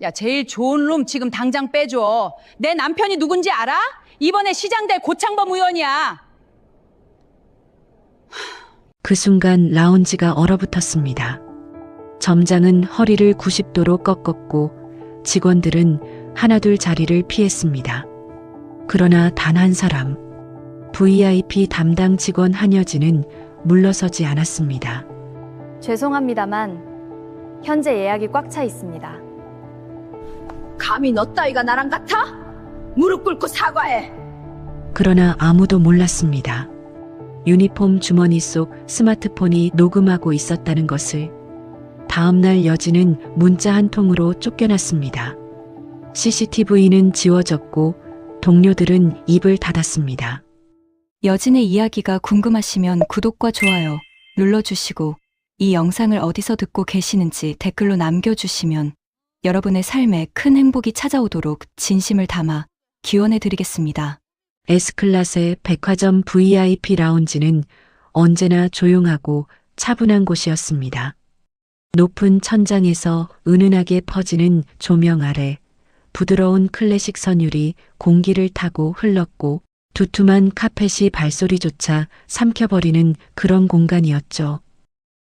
야, 제일 좋은 놈 지금 당장 빼줘. 내 남편이 누군지 알아? 이번에 시장될 고창범 의원이야. 그 순간 라운지가 얼어붙었습니다. 점장은 허리를 90도로 꺾었고 직원들은 하나둘 자리를 피했습니다. 그러나 단 한 사람, VIP 담당 직원 한여진은 물러서지 않았습니다. 죄송합니다만 현재 예약이 꽉 차 있습니다. 감히 너 따위가 나랑 같아? 무릎 꿇고 사과해. 그러나 아무도 몰랐습니다. 유니폼 주머니 속 스마트폰이 녹음하고 있었다는 것을. 다음 날 여진은 문자 한 통으로 쫓겨났습니다. CCTV는 지워졌고 동료들은 입을 닫았습니다. 여진의 이야기가 궁금하시면 구독과 좋아요 눌러주시고 이 영상을 어디서 듣고 계시는지 댓글로 남겨주시면 여러분의 삶에 큰 행복이 찾아오도록 진심을 담아 기원해 드리겠습니다. S클래스의 백화점 VIP 라운지는 언제나 조용하고 차분한 곳이었습니다. 높은 천장에서 은은하게 퍼지는 조명 아래 부드러운 클래식 선율이 공기를 타고 흘렀고 두툼한 카펫이 발소리조차 삼켜버리는 그런 공간이었죠.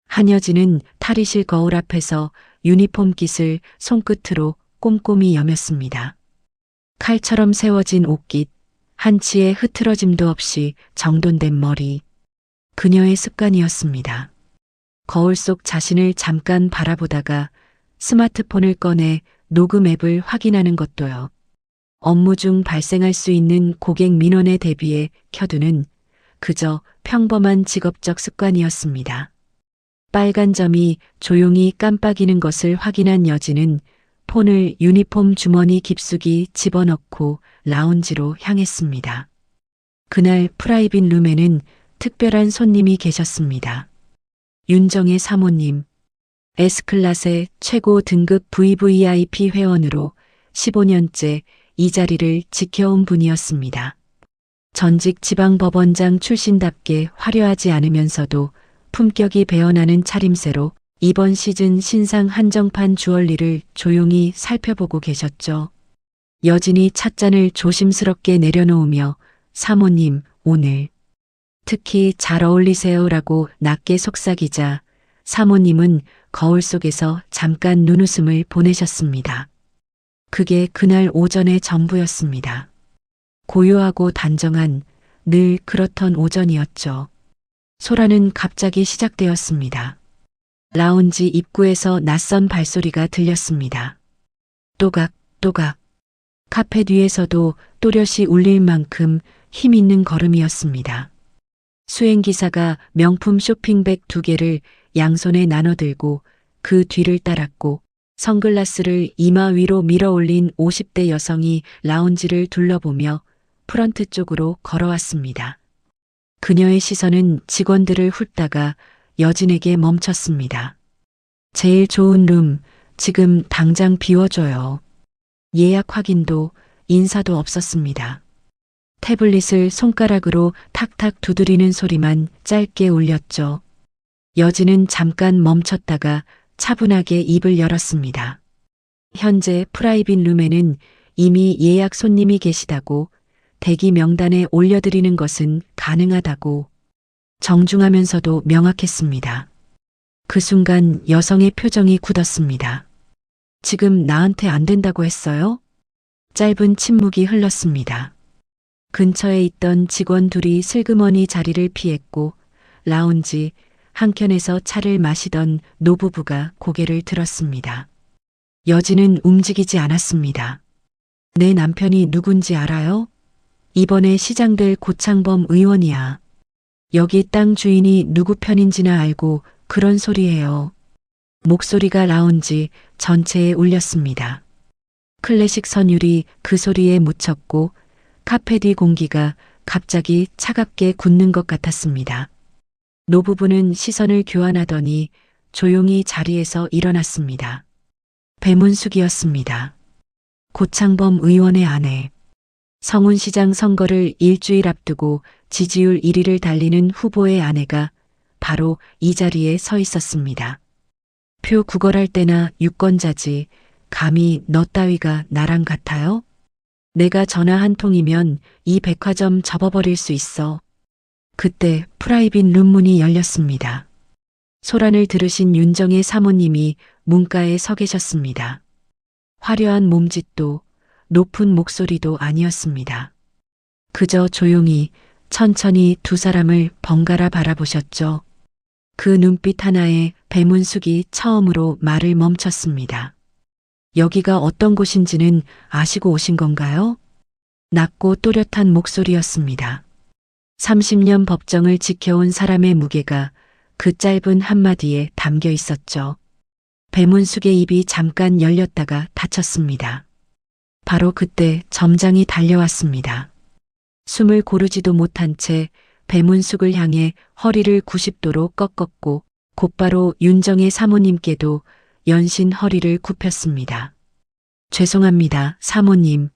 한여진은 탈의실 거울 앞에서 유니폼 깃을 손끝으로 꼼꼼히 여몄습니다. 칼처럼 세워진 옷깃, 한치의 흐트러짐도 없이 정돈된 머리. 그녀의 습관이었습니다. 거울 속 자신을 잠깐 바라보다가 스마트폰을 꺼내 녹음 앱을 확인하는 것도요. 업무 중 발생할 수 있는 고객 민원에 대비해 켜두는 그저 평범한 직업적 습관이었습니다. 빨간 점이 조용히 깜빡이는 것을 확인한 여진은 폰을 유니폼 주머니 깊숙이 집어넣고 라운지로 향했습니다. 그날 프라이빗 룸에는 특별한 손님이 계셨습니다. 윤정의 사모님, S클래스의 최고 등급 VVIP 회원으로 15년째 이 자리를 지켜온 분이었습니다. 전직 지방법원장 출신답게 화려하지 않으면서도 품격이 배어나는 차림새로 이번 시즌 신상 한정판 주얼리를 조용히 살펴보고 계셨죠. 여진이 찻잔을 조심스럽게 내려놓으며 사모님, 오늘 특히 잘 어울리세요라고 낮게 속삭이자 사모님은 거울 속에서 잠깐 눈웃음을 보내셨습니다. 그게 그날 오전의 전부였습니다. 고요하고 단정한 늘 그렇던 오전이었죠. 소라는 갑자기 시작되었습니다. 라운지 입구에서 낯선 발소리가 들렸습니다. 또각, 또각. 카펫 위에서도 또렷이 울릴 만큼 힘 있는 걸음이었습니다. 수행기사가 명품 쇼핑백 2개를 양손에 나눠들고 그 뒤를 따랐고 선글라스를 이마 위로 밀어 올린 50대 여성이 라운지를 둘러보며 프런트 쪽으로 걸어왔습니다. 그녀의 시선은 직원들을 훑다가 여진에게 멈췄습니다. 제일 좋은 룸, 지금 당장 비워줘요. 예약 확인도 인사도 없었습니다. 태블릿을 손가락으로 탁탁 두드리는 소리만 짧게 울렸죠. 여진은 잠깐 멈췄다가 차분하게 입을 열었습니다. 현재 프라이빗 룸에는 이미 예약 손님이 계시다고 대기 명단에 올려드리는 것은 가능하다고 정중하면서도 명확했습니다. 그 순간 여성의 표정이 굳었습니다. 지금 나한테 안 된다고 했어요? 짧은 침묵이 흘렀습니다. 근처에 있던 직원 둘이 슬그머니 자리를 피했고 라운지 한켠에서 차를 마시던 노부부가 고개를 들었습니다. 여진은 움직이지 않았습니다. 내 남편이 누군지 알아요? 이번에 시장될 고창범 의원이야. 여기 땅 주인이 누구 편인지나 알고 그런 소리예요. 목소리가 라운지 전체에 울렸습니다. 클래식 선율이 그 소리에 묻혔고 카페 뒤 공기가 갑자기 차갑게 굳는 것 같았습니다. 노부부는 시선을 교환하더니 조용히 자리에서 일어났습니다. 배문숙이었습니다. 고창범 의원의 아내. 성운시장 선거를 일주일 앞두고 지지율 1위를 달리는 후보의 아내가 바로 이 자리에 서 있었습니다. 표 구걸할 때나 유권자지 감히 너 따위가 나랑 같아요? 내가 전화 한 통이면 이 백화점 접어버릴 수 있어. 그때 프라이빗 룸문이 열렸습니다. 소란을 들으신 윤정의 사모님이 문가에 서 계셨습니다. 화려한 몸짓도 높은 목소리도 아니었습니다. 그저 조용히 천천히 두 사람을 번갈아 바라보셨죠. 그 눈빛 하나에 배문숙이 처음으로 말을 멈췄습니다. 여기가 어떤 곳인지는 아시고 오신 건가요? 낮고 또렷한 목소리였습니다. 30년 법정을 지켜온 사람의 무게가 그 짧은 한마디에 담겨 있었죠. 배문숙의 입이 잠깐 열렸다가 닫혔습니다. 바로 그때 점장이 달려왔습니다. 숨을 고르지도 못한 채 배문숙을 향해 허리를 90도로 꺾었고 곧바로 윤정의 사모님께도 연신 허리를 굽혔습니다. 죄송합니다, 사모님.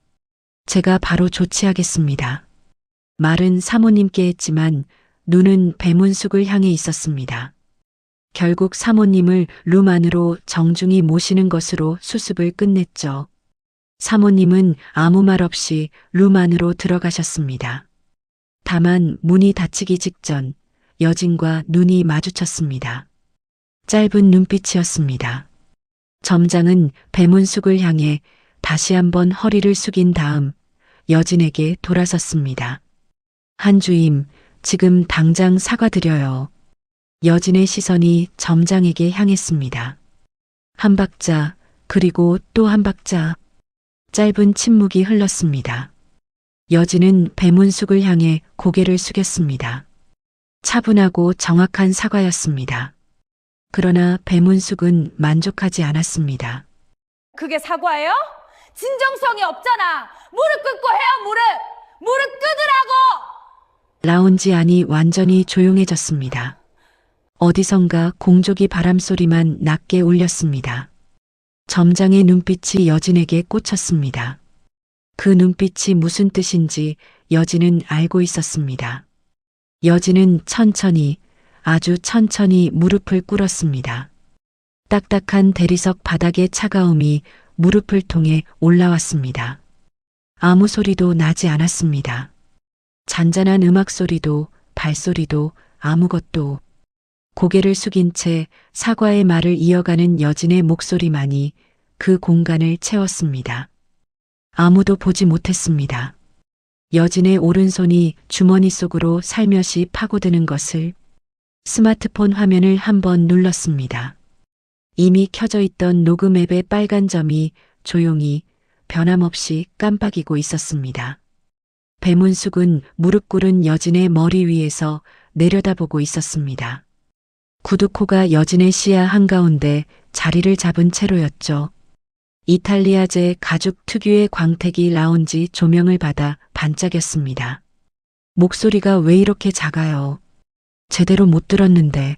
제가 바로 조치하겠습니다. 말은 사모님께 했지만 눈은 배문숙을 향해 있었습니다. 결국 사모님을 룸 안으로 정중히 모시는 것으로 수습을 끝냈죠. 사모님은 아무 말 없이 룸 안으로 들어가셨습니다. 다만 문이 닫히기 직전 여진과 눈이 마주쳤습니다. 짧은 눈빛이었습니다. 점장은 배문숙을 향해 다시 한번 허리를 숙인 다음 여진에게 돌아섰습니다. 한주임, 지금 당장 사과드려요. 여진의 시선이 점장에게 향했습니다. 한 박자, 그리고 또 한 박자. 짧은 침묵이 흘렀습니다. 여진은 배문숙을 향해 고개를 숙였습니다. 차분하고 정확한 사과였습니다. 그러나 배문숙은 만족하지 않았습니다. 그게 사과예요? 진정성이 없잖아. 무릎 꿇고 해요, 무릎. 무릎 꿇으라고. 라운지 안이 완전히 조용해졌습니다. 어디선가 공조기 바람소리만 낮게 울렸습니다. 점장의 눈빛이 여진에게 꽂혔습니다. 그 눈빛이 무슨 뜻인지 여진은 알고 있었습니다. 여진은 천천히, 아주 천천히 무릎을 꿇었습니다. 딱딱한 대리석 바닥의 차가움이 무릎을 통해 올라왔습니다. 아무 소리도 나지 않았습니다. 잔잔한 음악 소리도, 발소리도, 아무것도. 고개를 숙인 채 사과의 말을 이어가는 여진의 목소리만이 그 공간을 채웠습니다. 아무도 보지 못했습니다. 여진의 오른손이 주머니 속으로 살며시 파고드는 것을 스마트폰 화면을 한번 눌렀습니다. 이미 켜져 있던 녹음 앱의 빨간 점이 조용히 변함없이 깜빡이고 있었습니다. 배문숙은 무릎 꿇은 여진의 머리 위에서 내려다보고 있었습니다. 구두코가 여진의 시야 한가운데 자리를 잡은 채로였죠. 이탈리아제 가죽 특유의 광택이 라운지 조명을 받아 반짝였습니다. 목소리가 왜 이렇게 작아요? 제대로 못 들었는데.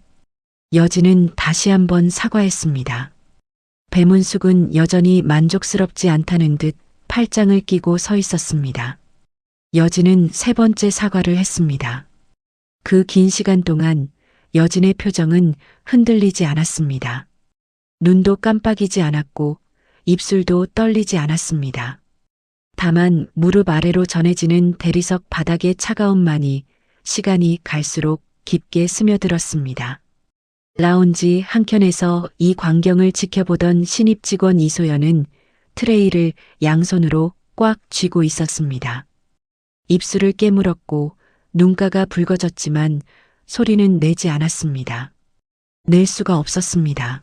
여진은 다시 한번 사과했습니다. 배문숙은 여전히 만족스럽지 않다는 듯 팔짱을 끼고 서 있었습니다. 여진은 세 번째 사과를 했습니다. 그 긴 시간 동안 여진의 표정은 흔들리지 않았습니다. 눈도 깜빡이지 않았고 입술도 떨리지 않았습니다. 다만 무릎 아래로 전해지는 대리석 바닥의 차가움만이 시간이 갈수록 깊게 스며들었습니다. 라운지 한켠에서 이 광경을 지켜보던 신입 직원 이소연은 트레이를 양손으로 꽉 쥐고 있었습니다. 입술을 깨물었고 눈가가 붉어졌지만 소리는 내지 않았습니다. 낼 수가 없었습니다.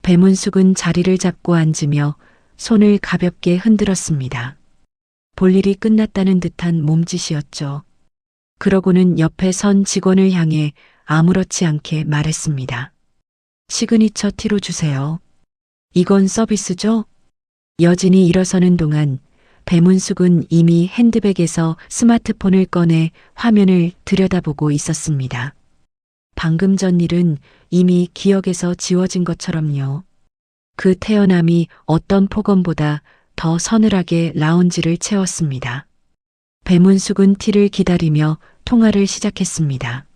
배문숙은 자리를 잡고 앉으며 손을 가볍게 흔들었습니다. 볼일이 끝났다는 듯한 몸짓이었죠. 그러고는 옆에 선 직원을 향해 아무렇지 않게 말했습니다. 시그니처 티로 주세요. 이건 서비스죠? 여진이 일어서는 동안 배문숙은 이미 핸드백에서 스마트폰을 꺼내 화면을 들여다보고 있었습니다. 방금 전 일은 이미 기억에서 지워진 것처럼요. 그 태어남이 어떤 폭언보다 더 서늘하게 라운지를 채웠습니다. 배문숙은 티를 기다리며 통화를 시작했습니다.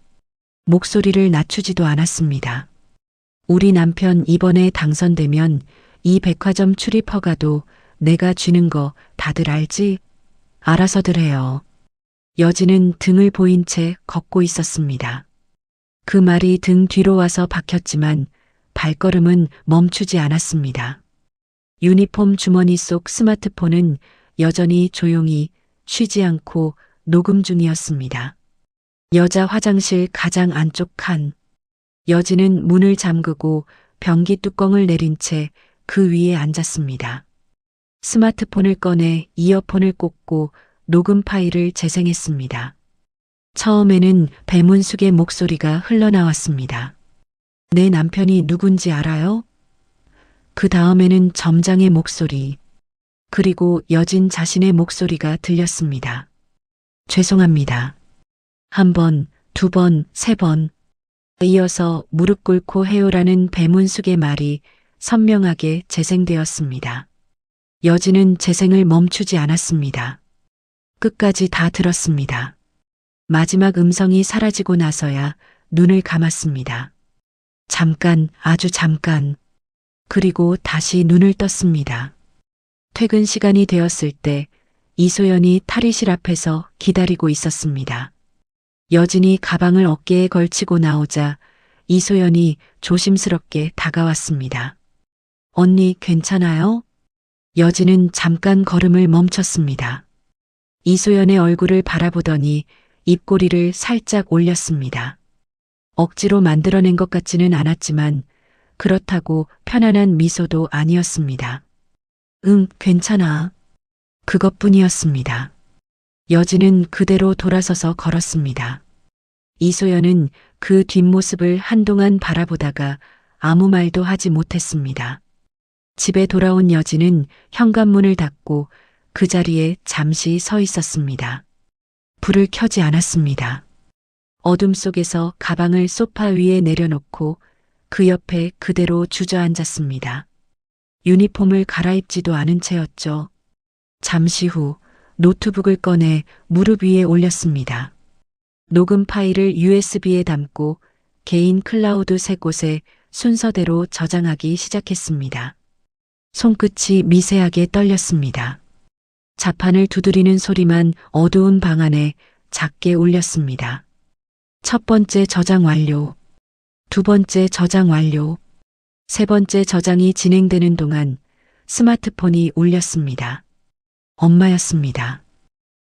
목소리를 낮추지도 않았습니다. 우리 남편 이번에 당선되면 이 백화점 출입 허가도 내가 쥐는 거 다들 알지? 알아서들 해요. 여진은 등을 보인 채 걷고 있었습니다. 그 말이 등 뒤로 와서 박혔지만 발걸음은 멈추지 않았습니다. 유니폼 주머니 속 스마트폰은 여전히 조용히 쉬지 않고 녹음 중이었습니다. 여자 화장실 가장 안쪽 칸. 여진은 문을 잠그고 변기 뚜껑을 내린 채 그 위에 앉았습니다. 스마트폰을 꺼내 이어폰을 꽂고 녹음 파일을 재생했습니다. 처음에는 배문숙의 목소리가 흘러나왔습니다. 내 남편이 누군지 알아요? 그 다음에는 점장의 목소리, 그리고 여진 자신의 목소리가 들렸습니다. 죄송합니다. 한 번, 두 번, 세 번. 이어서 무릎 꿇고 해요라는 배문숙의 말이 선명하게 재생되었습니다. 여진은 재생을 멈추지 않았습니다. 끝까지 다 들었습니다. 마지막 음성이 사라지고 나서야 눈을 감았습니다. 잠깐, 아주 잠깐. 그리고 다시 눈을 떴습니다. 퇴근 시간이 되었을 때 이소연이 탈의실 앞에서 기다리고 있었습니다. 여진이 가방을 어깨에 걸치고 나오자 이소연이 조심스럽게 다가왔습니다. 언니 괜찮아요? 여진은 잠깐 걸음을 멈췄습니다. 이소연의 얼굴을 바라보더니 입꼬리를 살짝 올렸습니다. 억지로 만들어낸 것 같지는 않았지만 그렇다고 편안한 미소도 아니었습니다. 응, 괜찮아. 그것뿐이었습니다. 여진은 그대로 돌아서서 걸었습니다. 이소연은 그 뒷모습을 한동안 바라보다가 아무 말도 하지 못했습니다. 집에 돌아온 여진은 현관문을 닫고 그 자리에 잠시 서 있었습니다. 불을 켜지 않았습니다. 어둠 속에서 가방을 소파 위에 내려놓고 그 옆에 그대로 주저앉았습니다. 유니폼을 갈아입지도 않은 채였죠. 잠시 후 노트북을 꺼내 무릎 위에 올렸습니다. 녹음 파일을 USB에 담고 개인 클라우드 세 곳에 순서대로 저장하기 시작했습니다. 손끝이 미세하게 떨렸습니다. 자판을 두드리는 소리만 어두운 방 안에 작게 울렸습니다. 첫 번째 저장 완료. 두 번째 저장 완료. 세 번째 저장이 진행되는 동안 스마트폰이 울렸습니다. 엄마였습니다.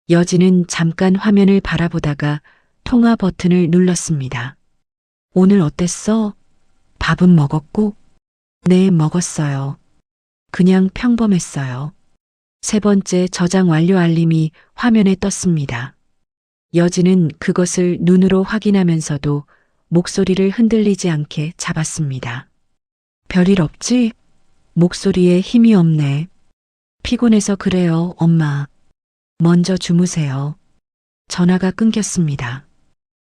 여진은 잠깐 화면을 바라보다가 통화 버튼을 눌렀습니다. 오늘 어땠어? 밥은 먹었고? 네, 먹었어요. 그냥 평범했어요. 세 번째 저장 완료 알림이 화면에 떴습니다. 여진은 그것을 눈으로 확인하면서도 목소리를 흔들리지 않게 잡았습니다. 별일 없지? 목소리에 힘이 없네. 피곤해서 그래요, 엄마. 먼저 주무세요. 전화가 끊겼습니다.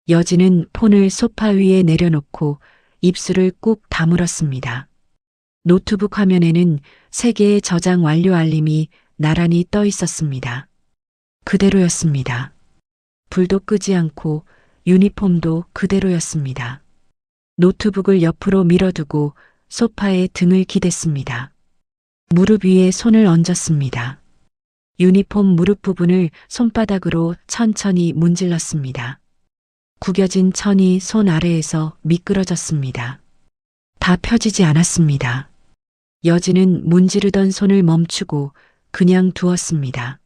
여진은 폰을 소파 위에 내려놓고 입술을 꾹 다물었습니다. 노트북 화면에는 3개의 저장 완료 알림이 나란히 떠 있었습니다. 그대로였습니다. 불도 끄지 않고 유니폼도 그대로였습니다. 노트북을 옆으로 밀어두고 소파에 등을 기댔습니다. 무릎 위에 손을 얹었습니다. 유니폼 무릎 부분을 손바닥으로 천천히 문질렀습니다. 구겨진 천이 손 아래에서 미끄러졌습니다. 다 펴지지 않았습니다. 여진은 문지르던 손을 멈추고 그냥 두었습니다.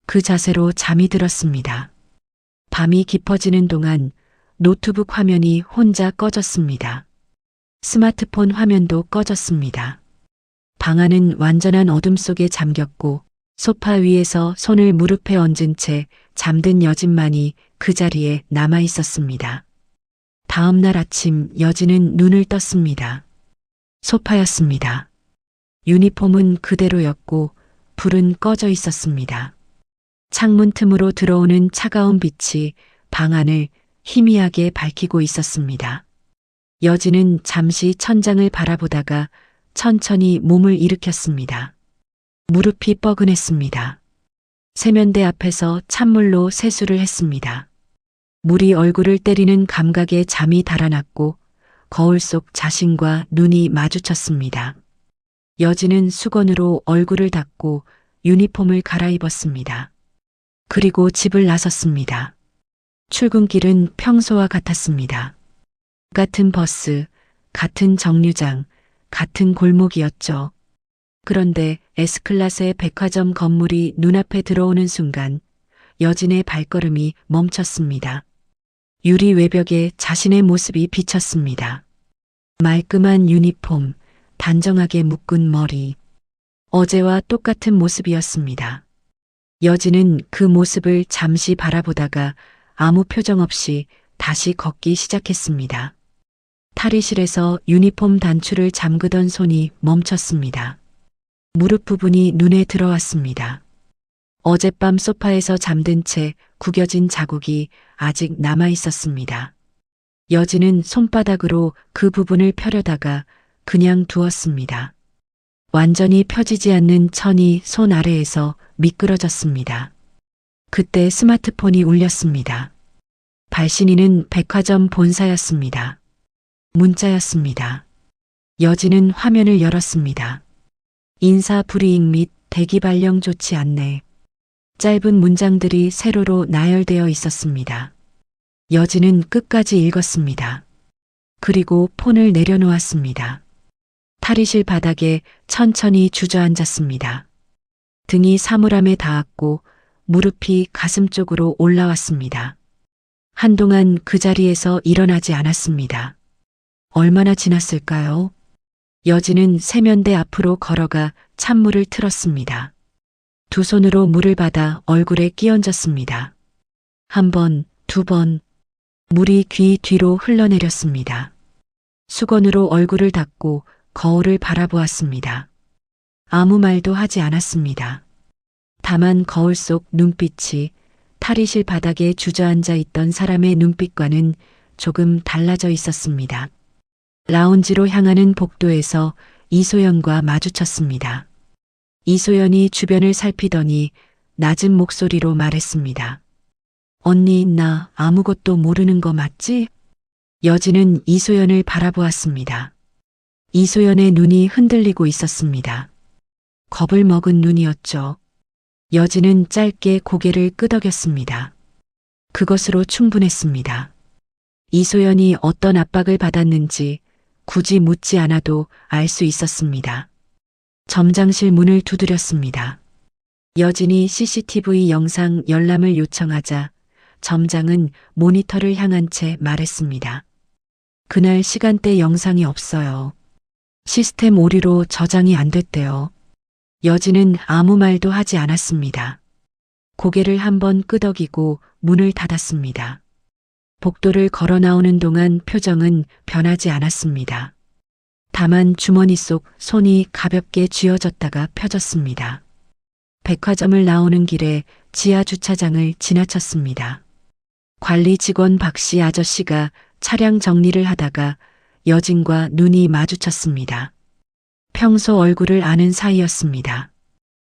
그 자세로 잠이 들었습니다. 밤이 깊어지는 동안 노트북 화면이 혼자 꺼졌습니다. 스마트폰 화면도 꺼졌습니다. 방 안은 완전한 어둠 속에 잠겼고 소파 위에서 손을 무릎에 얹은 채 잠든 여진만이 그 자리에 남아 있었습니다. 다음 날 아침 여진은 눈을 떴습니다. 소파였습니다. 유니폼은 그대로였고 불은 꺼져 있었습니다. 창문 틈으로 들어오는 차가운 빛이 방 안을 희미하게 밝히고 있었습니다. 여진은 잠시 천장을 바라보다가 천천히 몸을 일으켰습니다. 무릎이 뻐근했습니다. 세면대 앞에서 찬물로 세수를 했습니다. 물이 얼굴을 때리는 감각에 잠이 달아났고 거울 속 자신과 눈이 마주쳤습니다. 여진은 수건으로 얼굴을 닦고 유니폼을 갈아입었습니다. 그리고 집을 나섰습니다. 출근길은 평소와 같았습니다. 같은 버스, 같은 정류장, 같은 골목이었죠. 그런데 S클래스의 백화점 건물이 눈앞에 들어오는 순간 여진의 발걸음이 멈췄습니다. 유리 외벽에 자신의 모습이 비쳤습니다. 말끔한 유니폼, 단정하게 묶은 머리. 어제와 똑같은 모습이었습니다. 여진은 그 모습을 잠시 바라보다가 아무 표정 없이 다시 걷기 시작했습니다. 탈의실에서 유니폼 단추를 잠그던 손이 멈췄습니다. 무릎 부분이 눈에 들어왔습니다. 어젯밤 소파에서 잠든 채 구겨진 자국이 아직 남아 있었습니다. 여진은 손바닥으로 그 부분을 펴려다가 그냥 두었습니다. 완전히 펴지지 않는 천이 손 아래에서 미끄러졌습니다. 그때 스마트폰이 울렸습니다. 발신인은 백화점 본사였습니다. 문자였습니다. 여진은 화면을 열었습니다. 인사 불이익 및 대기 발령 좋지 않네. 짧은 문장들이 세로로 나열되어 있었습니다. 여진은 끝까지 읽었습니다. 그리고 폰을 내려놓았습니다. 탈의실 바닥에 천천히 주저앉았습니다. 등이 사물함에 닿았고 무릎이 가슴 쪽으로 올라왔습니다. 한동안 그 자리에서 일어나지 않았습니다. 얼마나 지났을까요? 여진은 세면대 앞으로 걸어가 찬물을 틀었습니다. 두 손으로 물을 받아 얼굴에 끼얹었습니다. 한 번, 두 번, 물이 귀 뒤로 흘러내렸습니다. 수건으로 얼굴을 닦고 거울을 바라보았습니다. 아무 말도 하지 않았습니다. 다만 거울 속 눈빛이 탈의실 바닥에 주저앉아 있던 사람의 눈빛과는 조금 달라져 있었습니다. 라운지로 향하는 복도에서 이소연과 마주쳤습니다. 이소연이 주변을 살피더니 낮은 목소리로 말했습니다. 언니, 나 아무것도 모르는 거 맞지? 여진은 이소연을 바라보았습니다. 이소연의 눈이 흔들리고 있었습니다. 겁을 먹은 눈이었죠. 여진은 짧게 고개를 끄덕였습니다. 그것으로 충분했습니다. 이소연이 어떤 압박을 받았는지 굳이 묻지 않아도 알 수 있었습니다. 점장실 문을 두드렸습니다. 여진이 CCTV 영상 열람을 요청하자 점장은 모니터를 향한 채 말했습니다. 그날 시간대 영상이 없어요. 시스템 오류로 저장이 안 됐대요. 여진은 아무 말도 하지 않았습니다. 고개를 한번 끄덕이고 문을 닫았습니다. 복도를 걸어 나오는 동안 표정은 변하지 않았습니다. 다만 주머니 속 손이 가볍게 쥐어졌다가 펴졌습니다. 백화점을 나오는 길에 지하 주차장을 지나쳤습니다. 관리 직원 박씨 아저씨가 차량 정리를 하다가 여진과 눈이 마주쳤습니다. 평소 얼굴을 아는 사이였습니다.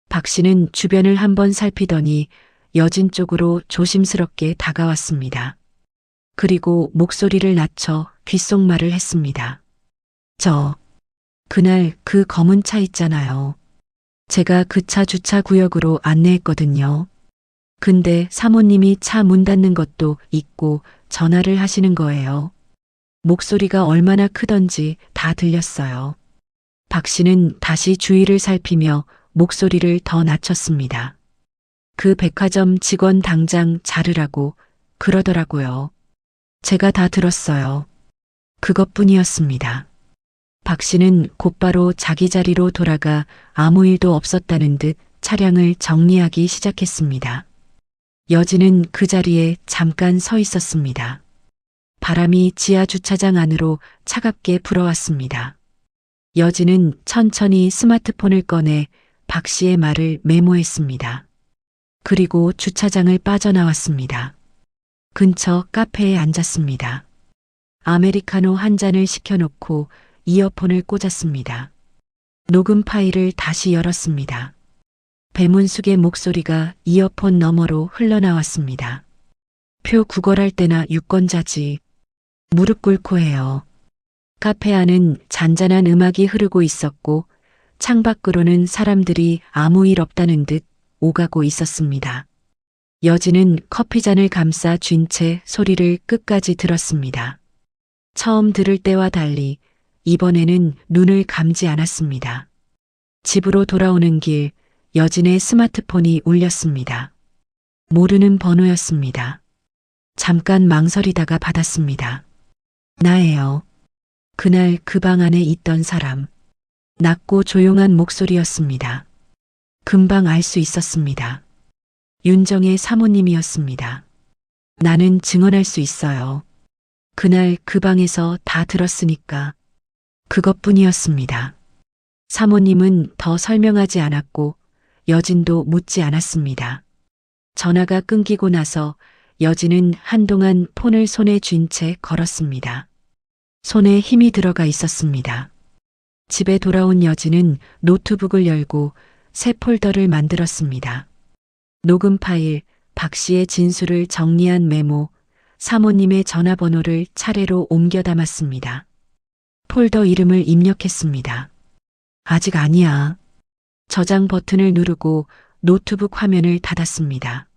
박 씨는 주변을 한번 살피더니 여진 쪽으로 조심스럽게 다가왔습니다. 그리고 목소리를 낮춰 귓속말을 했습니다. 그날 그 검은 차 있잖아요. 제가 그 차 주차 구역으로 안내했거든요. 근데 사모님이 차 문 닫는 것도 잊고 전화를 하시는 거예요. 목소리가 얼마나 크던지 다 들렸어요. 박 씨는 다시 주위를 살피며 목소리를 더 낮췄습니다. 그 백화점 직원 당장 자르라고 그러더라고요. 제가 다 들었어요. 그것뿐이었습니다. 박 씨는 곧바로 자기 자리로 돌아가 아무 일도 없었다는 듯 차량을 정리하기 시작했습니다. 여진은 그 자리에 잠깐 서 있었습니다. 바람이 지하 주차장 안으로 차갑게 불어왔습니다. 여진은 천천히 스마트폰을 꺼내 박 씨의 말을 메모했습니다. 그리고 주차장을 빠져나왔습니다. 근처 카페에 앉았습니다. 아메리카노 한 잔을 시켜놓고 이어폰을 꽂았습니다. 녹음 파일을 다시 열었습니다. 배문숙의 목소리가 이어폰 너머로 흘러나왔습니다. 표 구걸할 때나 유권자지. 무릎 꿇고 해요. 카페 안은 잔잔한 음악이 흐르고 있었고 창밖으로는 사람들이 아무 일 없다는 듯 오가고 있었습니다. 여진은 커피잔을 감싸 쥔 채 소리를 끝까지 들었습니다. 처음 들을 때와 달리 이번에는 눈을 감지 않았습니다. 집으로 돌아오는 길 여진의 스마트폰이 울렸습니다. 모르는 번호였습니다. 잠깐 망설이다가 받았습니다. 나예요. 그날 그 방 안에 있던 사람. 낮고 조용한 목소리였습니다. 금방 알 수 있었습니다. 윤정의 사모님이었습니다. 나는 증언할 수 있어요. 그날 그 방에서 다 들었으니까. 그것뿐이었습니다. 사모님은 더 설명하지 않았고 여진도 묻지 않았습니다. 전화가 끊기고 나서 여진은 한동안 폰을 손에 쥔 채 걸었습니다. 손에 힘이 들어가 있었습니다. 집에 돌아온 여진은 노트북을 열고 새 폴더를 만들었습니다. 녹음 파일, 박 씨의 진술을 정리한 메모, 사모님의 전화번호를 차례로 옮겨 담았습니다. 폴더 이름을 입력했습니다. 아직 아니야. 저장 버튼을 누르고 노트북 화면을 닫았습니다.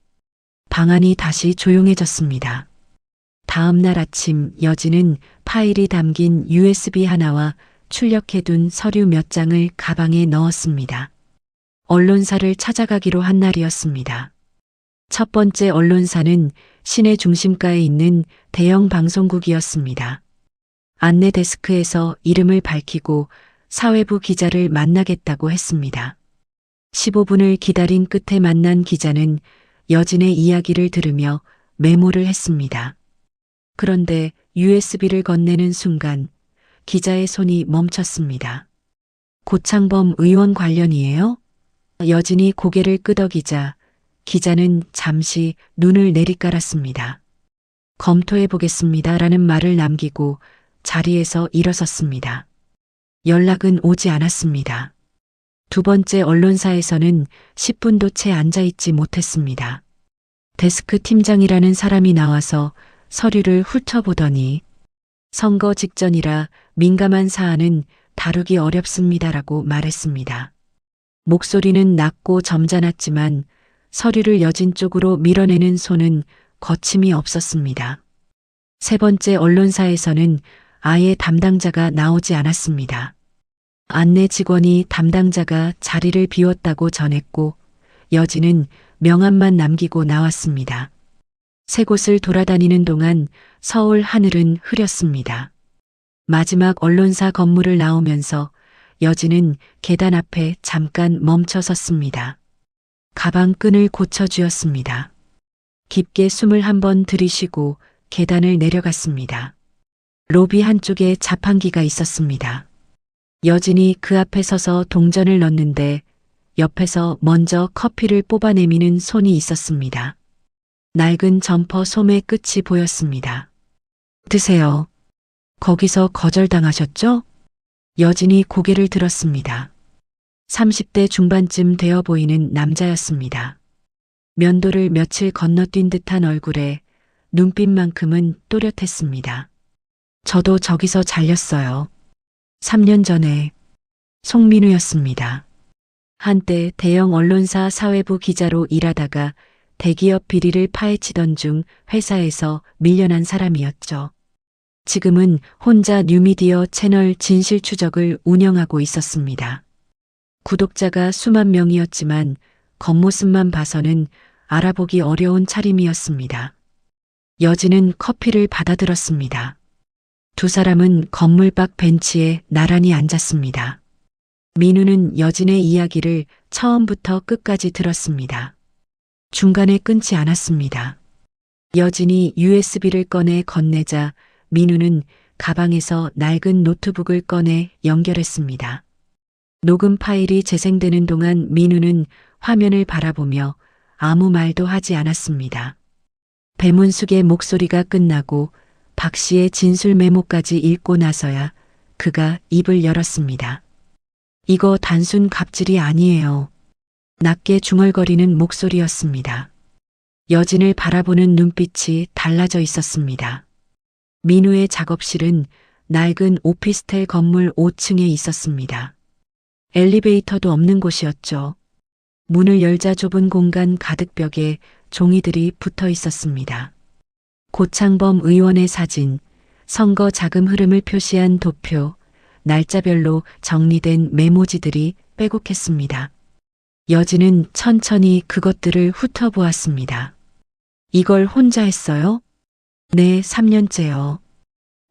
방 안이 다시 조용해졌습니다. 다음 날 아침 여진은 파일이 담긴 USB 하나와 출력해둔 서류 몇 장을 가방에 넣었습니다. 언론사를 찾아가기로 한 날이었습니다. 첫 번째 언론사는 시내 중심가에 있는 대형 방송국이었습니다. 안내 데스크에서 이름을 밝히고 사회부 기자를 만나겠다고 했습니다. 15분을 기다린 끝에 만난 기자는 여진의 이야기를 들으며 메모를 했습니다. 그런데 USB를 건네는 순간 기자의 손이 멈췄습니다. 고창범 의원 관련이에요? 여진이 고개를 끄덕이자 기자는 잠시 눈을 내리깔았습니다. 검토해 보겠습니다라는 말을 남기고 자리에서 일어섰습니다. 연락은 오지 않았습니다. 두 번째 언론사에서는 10분도 채 앉아있지 못했습니다. 데스크 팀장이라는 사람이 나와서 서류를 훑어보더니 선거 직전이라 민감한 사안은 다루기 어렵습니다라고 말했습니다. 목소리는 낮고 점잖았지만 서류를 여진 쪽으로 밀어내는 손은 거침이 없었습니다. 세 번째 언론사에서는 아예 담당자가 나오지 않았습니다. 안내 직원이 담당자가 자리를 비웠다고 전했고 여진은 명함만 남기고 나왔습니다. 세 곳을 돌아다니는 동안 서울 하늘은 흐렸습니다. 마지막 언론사 건물을 나오면서 여진은 계단 앞에 잠깐 멈춰 섰습니다. 가방 끈을 고쳐주었습니다. 깊게 숨을 한번 들이쉬고 계단을 내려갔습니다. 로비 한쪽에 자판기가 있었습니다. 여진이 그 앞에 서서 동전을 넣는데 옆에서 먼저 커피를 뽑아내미는 손이 있었습니다. 낡은 점퍼 솜의 끝이 보였습니다. 드세요. 거기서 거절당하셨죠? 여진이 고개를 들었습니다. 30대 중반쯤 되어 보이는 남자였습니다. 면도를 며칠 건너뛴 듯한 얼굴에 눈빛만큼은 또렷했습니다. 저도 저기서 잘렸어요. 3년 전에 송민우였습니다. 한때 대형 언론사 사회부 기자로 일하다가 대기업 비리를 파헤치던 중 회사에서 밀려난 사람이었죠. 지금은 혼자 뉴미디어 채널 진실추적을 운영하고 있었습니다. 구독자가 수만 명이었지만 겉모습만 봐서는 알아보기 어려운 차림이었습니다. 여진은 커피를 받아들었습니다. 두 사람은 건물 밖 벤치에 나란히 앉았습니다. 민우는 여진의 이야기를 처음부터 끝까지 들었습니다. 중간에 끊지 않았습니다. 여진이 USB를 꺼내 건네자 민우는 가방에서 낡은 노트북을 꺼내 연결했습니다. 녹음 파일이 재생되는 동안 민우는 화면을 바라보며 아무 말도 하지 않았습니다. 배문숙의 목소리가 끝나고 박 씨의 진술 메모까지 읽고 나서야 그가 입을 열었습니다. 이거 단순 갑질이 아니에요. 낮게 중얼거리는 목소리였습니다. 여진을 바라보는 눈빛이 달라져 있었습니다. 민우의 작업실은 낡은 오피스텔 건물 5층에 있었습니다. 엘리베이터도 없는 곳이었죠. 문을 열자 좁은 공간 가득 벽에 종이들이 붙어 있었습니다. 고창범 의원의 사진, 선거 자금 흐름을 표시한 도표, 날짜별로 정리된 메모지들이 빼곡했습니다. 여진은 천천히 그것들을 훑어보았습니다. 이걸 혼자 했어요? 네, 3년째요.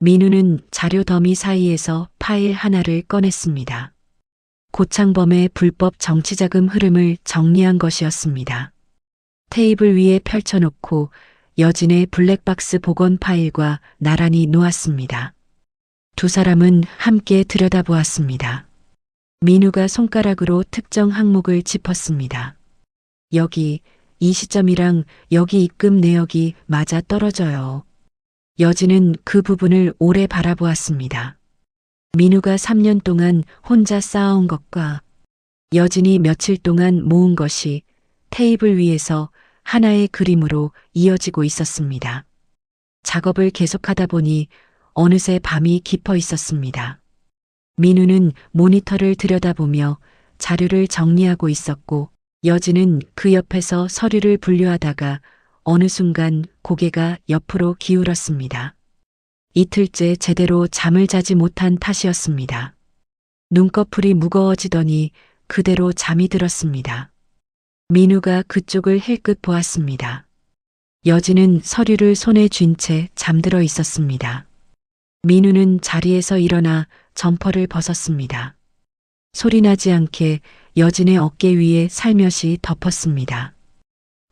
민우는 자료 더미 사이에서 파일 하나를 꺼냈습니다. 고창범의 불법 정치자금 흐름을 정리한 것이었습니다. 테이블 위에 펼쳐놓고 여진의 블랙박스 복원 파일과 나란히 놓았습니다. 두 사람은 함께 들여다보았습니다. 민우가 손가락으로 특정 항목을 짚었습니다. 여기, 이 시점이랑 여기 입금 내역이 맞아 떨어져요. 여진은 그 부분을 오래 바라보았습니다. 민우가 3년 동안 혼자 쌓아온 것과 여진이 며칠 동안 모은 것이 테이블 위에서 하나의 그림으로 이어지고 있었습니다. 작업을 계속하다 보니 어느새 밤이 깊어 있었습니다. 민우는 모니터를 들여다보며 자료를 정리하고 있었고 여진은 그 옆에서 서류를 분류하다가 어느 순간 고개가 옆으로 기울었습니다. 이틀째 제대로 잠을 자지 못한 탓이었습니다. 눈꺼풀이 무거워지더니 그대로 잠이 들었습니다. 민우가 그쪽을 힐끗 보았습니다. 여진은 서류를 손에 쥔 채 잠들어 있었습니다. 민우는 자리에서 일어나 점퍼를 벗었습니다. 소리나지 않게 여진의 어깨 위에 살며시 덮었습니다.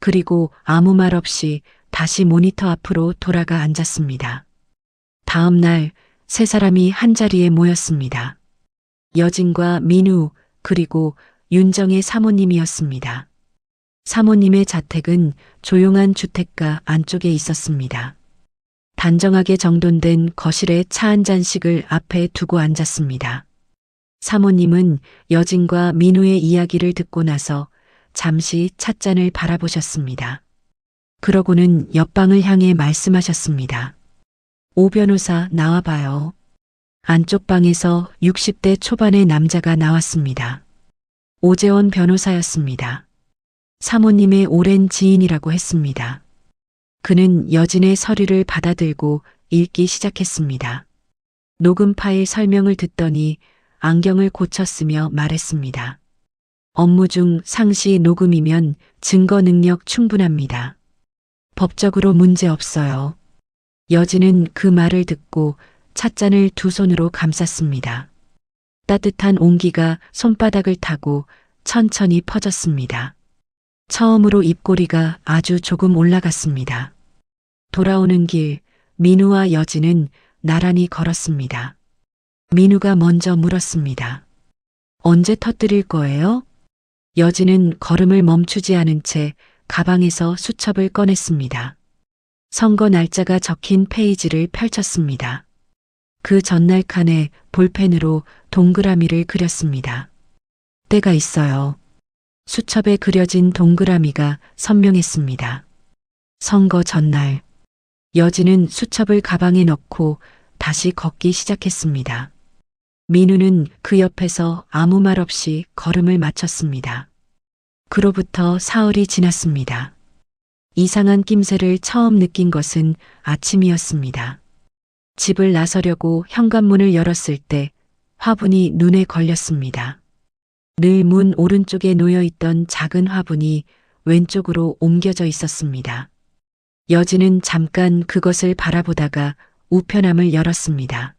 그리고 아무 말 없이 다시 모니터 앞으로 돌아가 앉았습니다. 다음 날 세 사람이 한자리에 모였습니다. 여진과 민우 그리고 윤정의 사모님이었습니다. 사모님의 자택은 조용한 주택가 안쪽에 있었습니다. 단정하게 정돈된 거실에 차 한 잔씩을 앞에 두고 앉았습니다. 사모님은 여진과 민우의 이야기를 듣고 나서 잠시 찻잔을 바라보셨습니다. 그러고는 옆방을 향해 말씀하셨습니다. 오 변호사 나와봐요. 안쪽 방에서 60대 초반의 남자가 나왔습니다. 오재원 변호사였습니다. 사모님의 오랜 지인이라고 했습니다. 그는 여진의 서류를 받아들고 읽기 시작했습니다. 녹음 파일 설명을 듣더니 안경을 고쳤으며 말했습니다. 업무 중 상시 녹음이면 증거 능력 충분합니다. 법적으로 문제 없어요. 여진은 그 말을 듣고 찻잔을 두 손으로 감쌌습니다. 따뜻한 온기가 손바닥을 타고 천천히 퍼졌습니다. 처음으로 입꼬리가 아주 조금 올라갔습니다. 돌아오는 길, 민우와 여진은 나란히 걸었습니다. 민우가 먼저 물었습니다. 언제 터뜨릴 거예요? 여진은 걸음을 멈추지 않은 채 가방에서 수첩을 꺼냈습니다. 선거 날짜가 적힌 페이지를 펼쳤습니다. 그 전날 칸에 볼펜으로 동그라미를 그렸습니다. 때가 있어요. 수첩에 그려진 동그라미가 선명했습니다. 선거 전날. 여진은 수첩을 가방에 넣고 다시 걷기 시작했습니다. 민우는 그 옆에서 아무 말 없이 걸음을 맞췄습니다. 그로부터 사흘이 지났습니다. 이상한 낌새를 처음 느낀 것은 아침이었습니다. 집을 나서려고 현관문을 열었을 때 화분이 눈에 걸렸습니다. 늘 문 오른쪽에 놓여있던 작은 화분이 왼쪽으로 옮겨져 있었습니다. 여진은 잠깐 그것을 바라보다가 우편함을 열었습니다.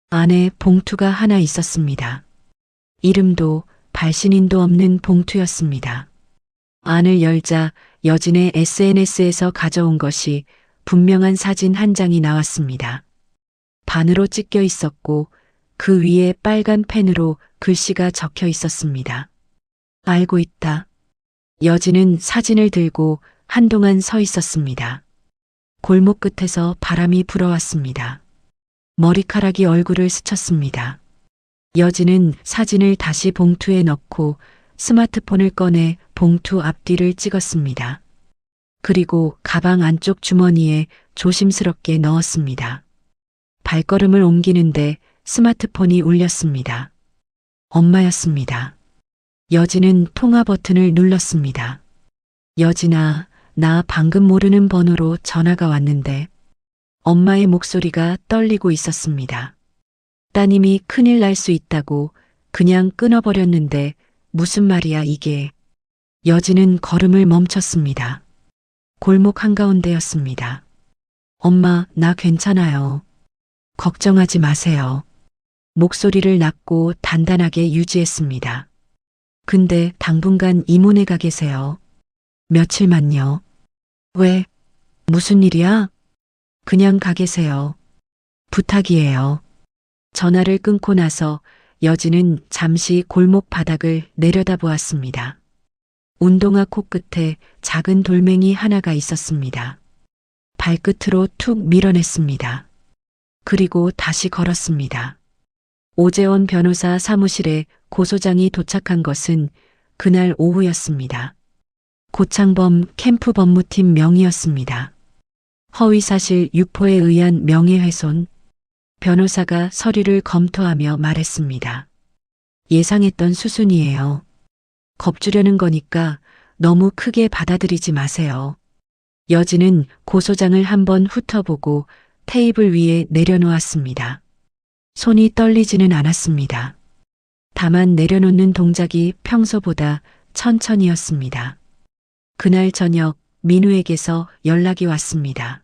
안에 봉투가 하나 있었습니다. 이름도 발신인도 없는 봉투였습니다. 안을 열자 여진의 SNS에서 가져온 것이 분명한 사진 한 장이 나왔습니다. 반으로 찢겨 있었고 그 위에 빨간 펜으로 글씨가 적혀 있었습니다. 알고 있다. 여진은 사진을 들고 한동안 서 있었습니다. 골목 끝에서 바람이 불어왔습니다. 머리카락이 얼굴을 스쳤습니다. 여진은 사진을 다시 봉투에 넣고 스마트폰을 꺼내 봉투 앞뒤를 찍었습니다. 그리고 가방 안쪽 주머니에 조심스럽게 넣었습니다. 발걸음을 옮기는데 스마트폰이 울렸습니다. 엄마였습니다. 여진은 통화 버튼을 눌렀습니다. 여진아, 나 방금 모르는 번호로 전화가 왔는데 엄마의 목소리가 떨리고 있었습니다. 따님이 큰일 날 수 있다고 그냥 끊어버렸는데 무슨 말이야 이게. 여진은 걸음을 멈췄습니다. 골목 한가운데였습니다. 엄마, 나 괜찮아요. 걱정하지 마세요. 목소리를 낮고 단단하게 유지했습니다. 근데 당분간 이모네 가 계세요. 며칠만요. 왜? 무슨 일이야? 그냥 가 계세요. 부탁이에요. 전화를 끊고 나서 여진은 잠시 골목 바닥을 내려다보았습니다. 운동화 코끝에 작은 돌멩이 하나가 있었습니다. 발끝으로 툭 밀어냈습니다. 그리고 다시 걸었습니다. 오재원 변호사 사무실에 고소장이 도착한 것은 그날 오후였습니다. 고창범 캠프 법무팀 명의였습니다. 허위사실 유포에 의한 명예훼손. 변호사가 서류를 검토하며 말했습니다. 예상했던 수순이에요. 겁주려는 거니까 너무 크게 받아들이지 마세요. 여진은 고소장을 한번 훑어보고 테이블 위에 내려놓았습니다. 손이 떨리지는 않았습니다. 다만 내려놓는 동작이 평소보다 천천히였습니다. 그날 저녁 민우에게서 연락이 왔습니다.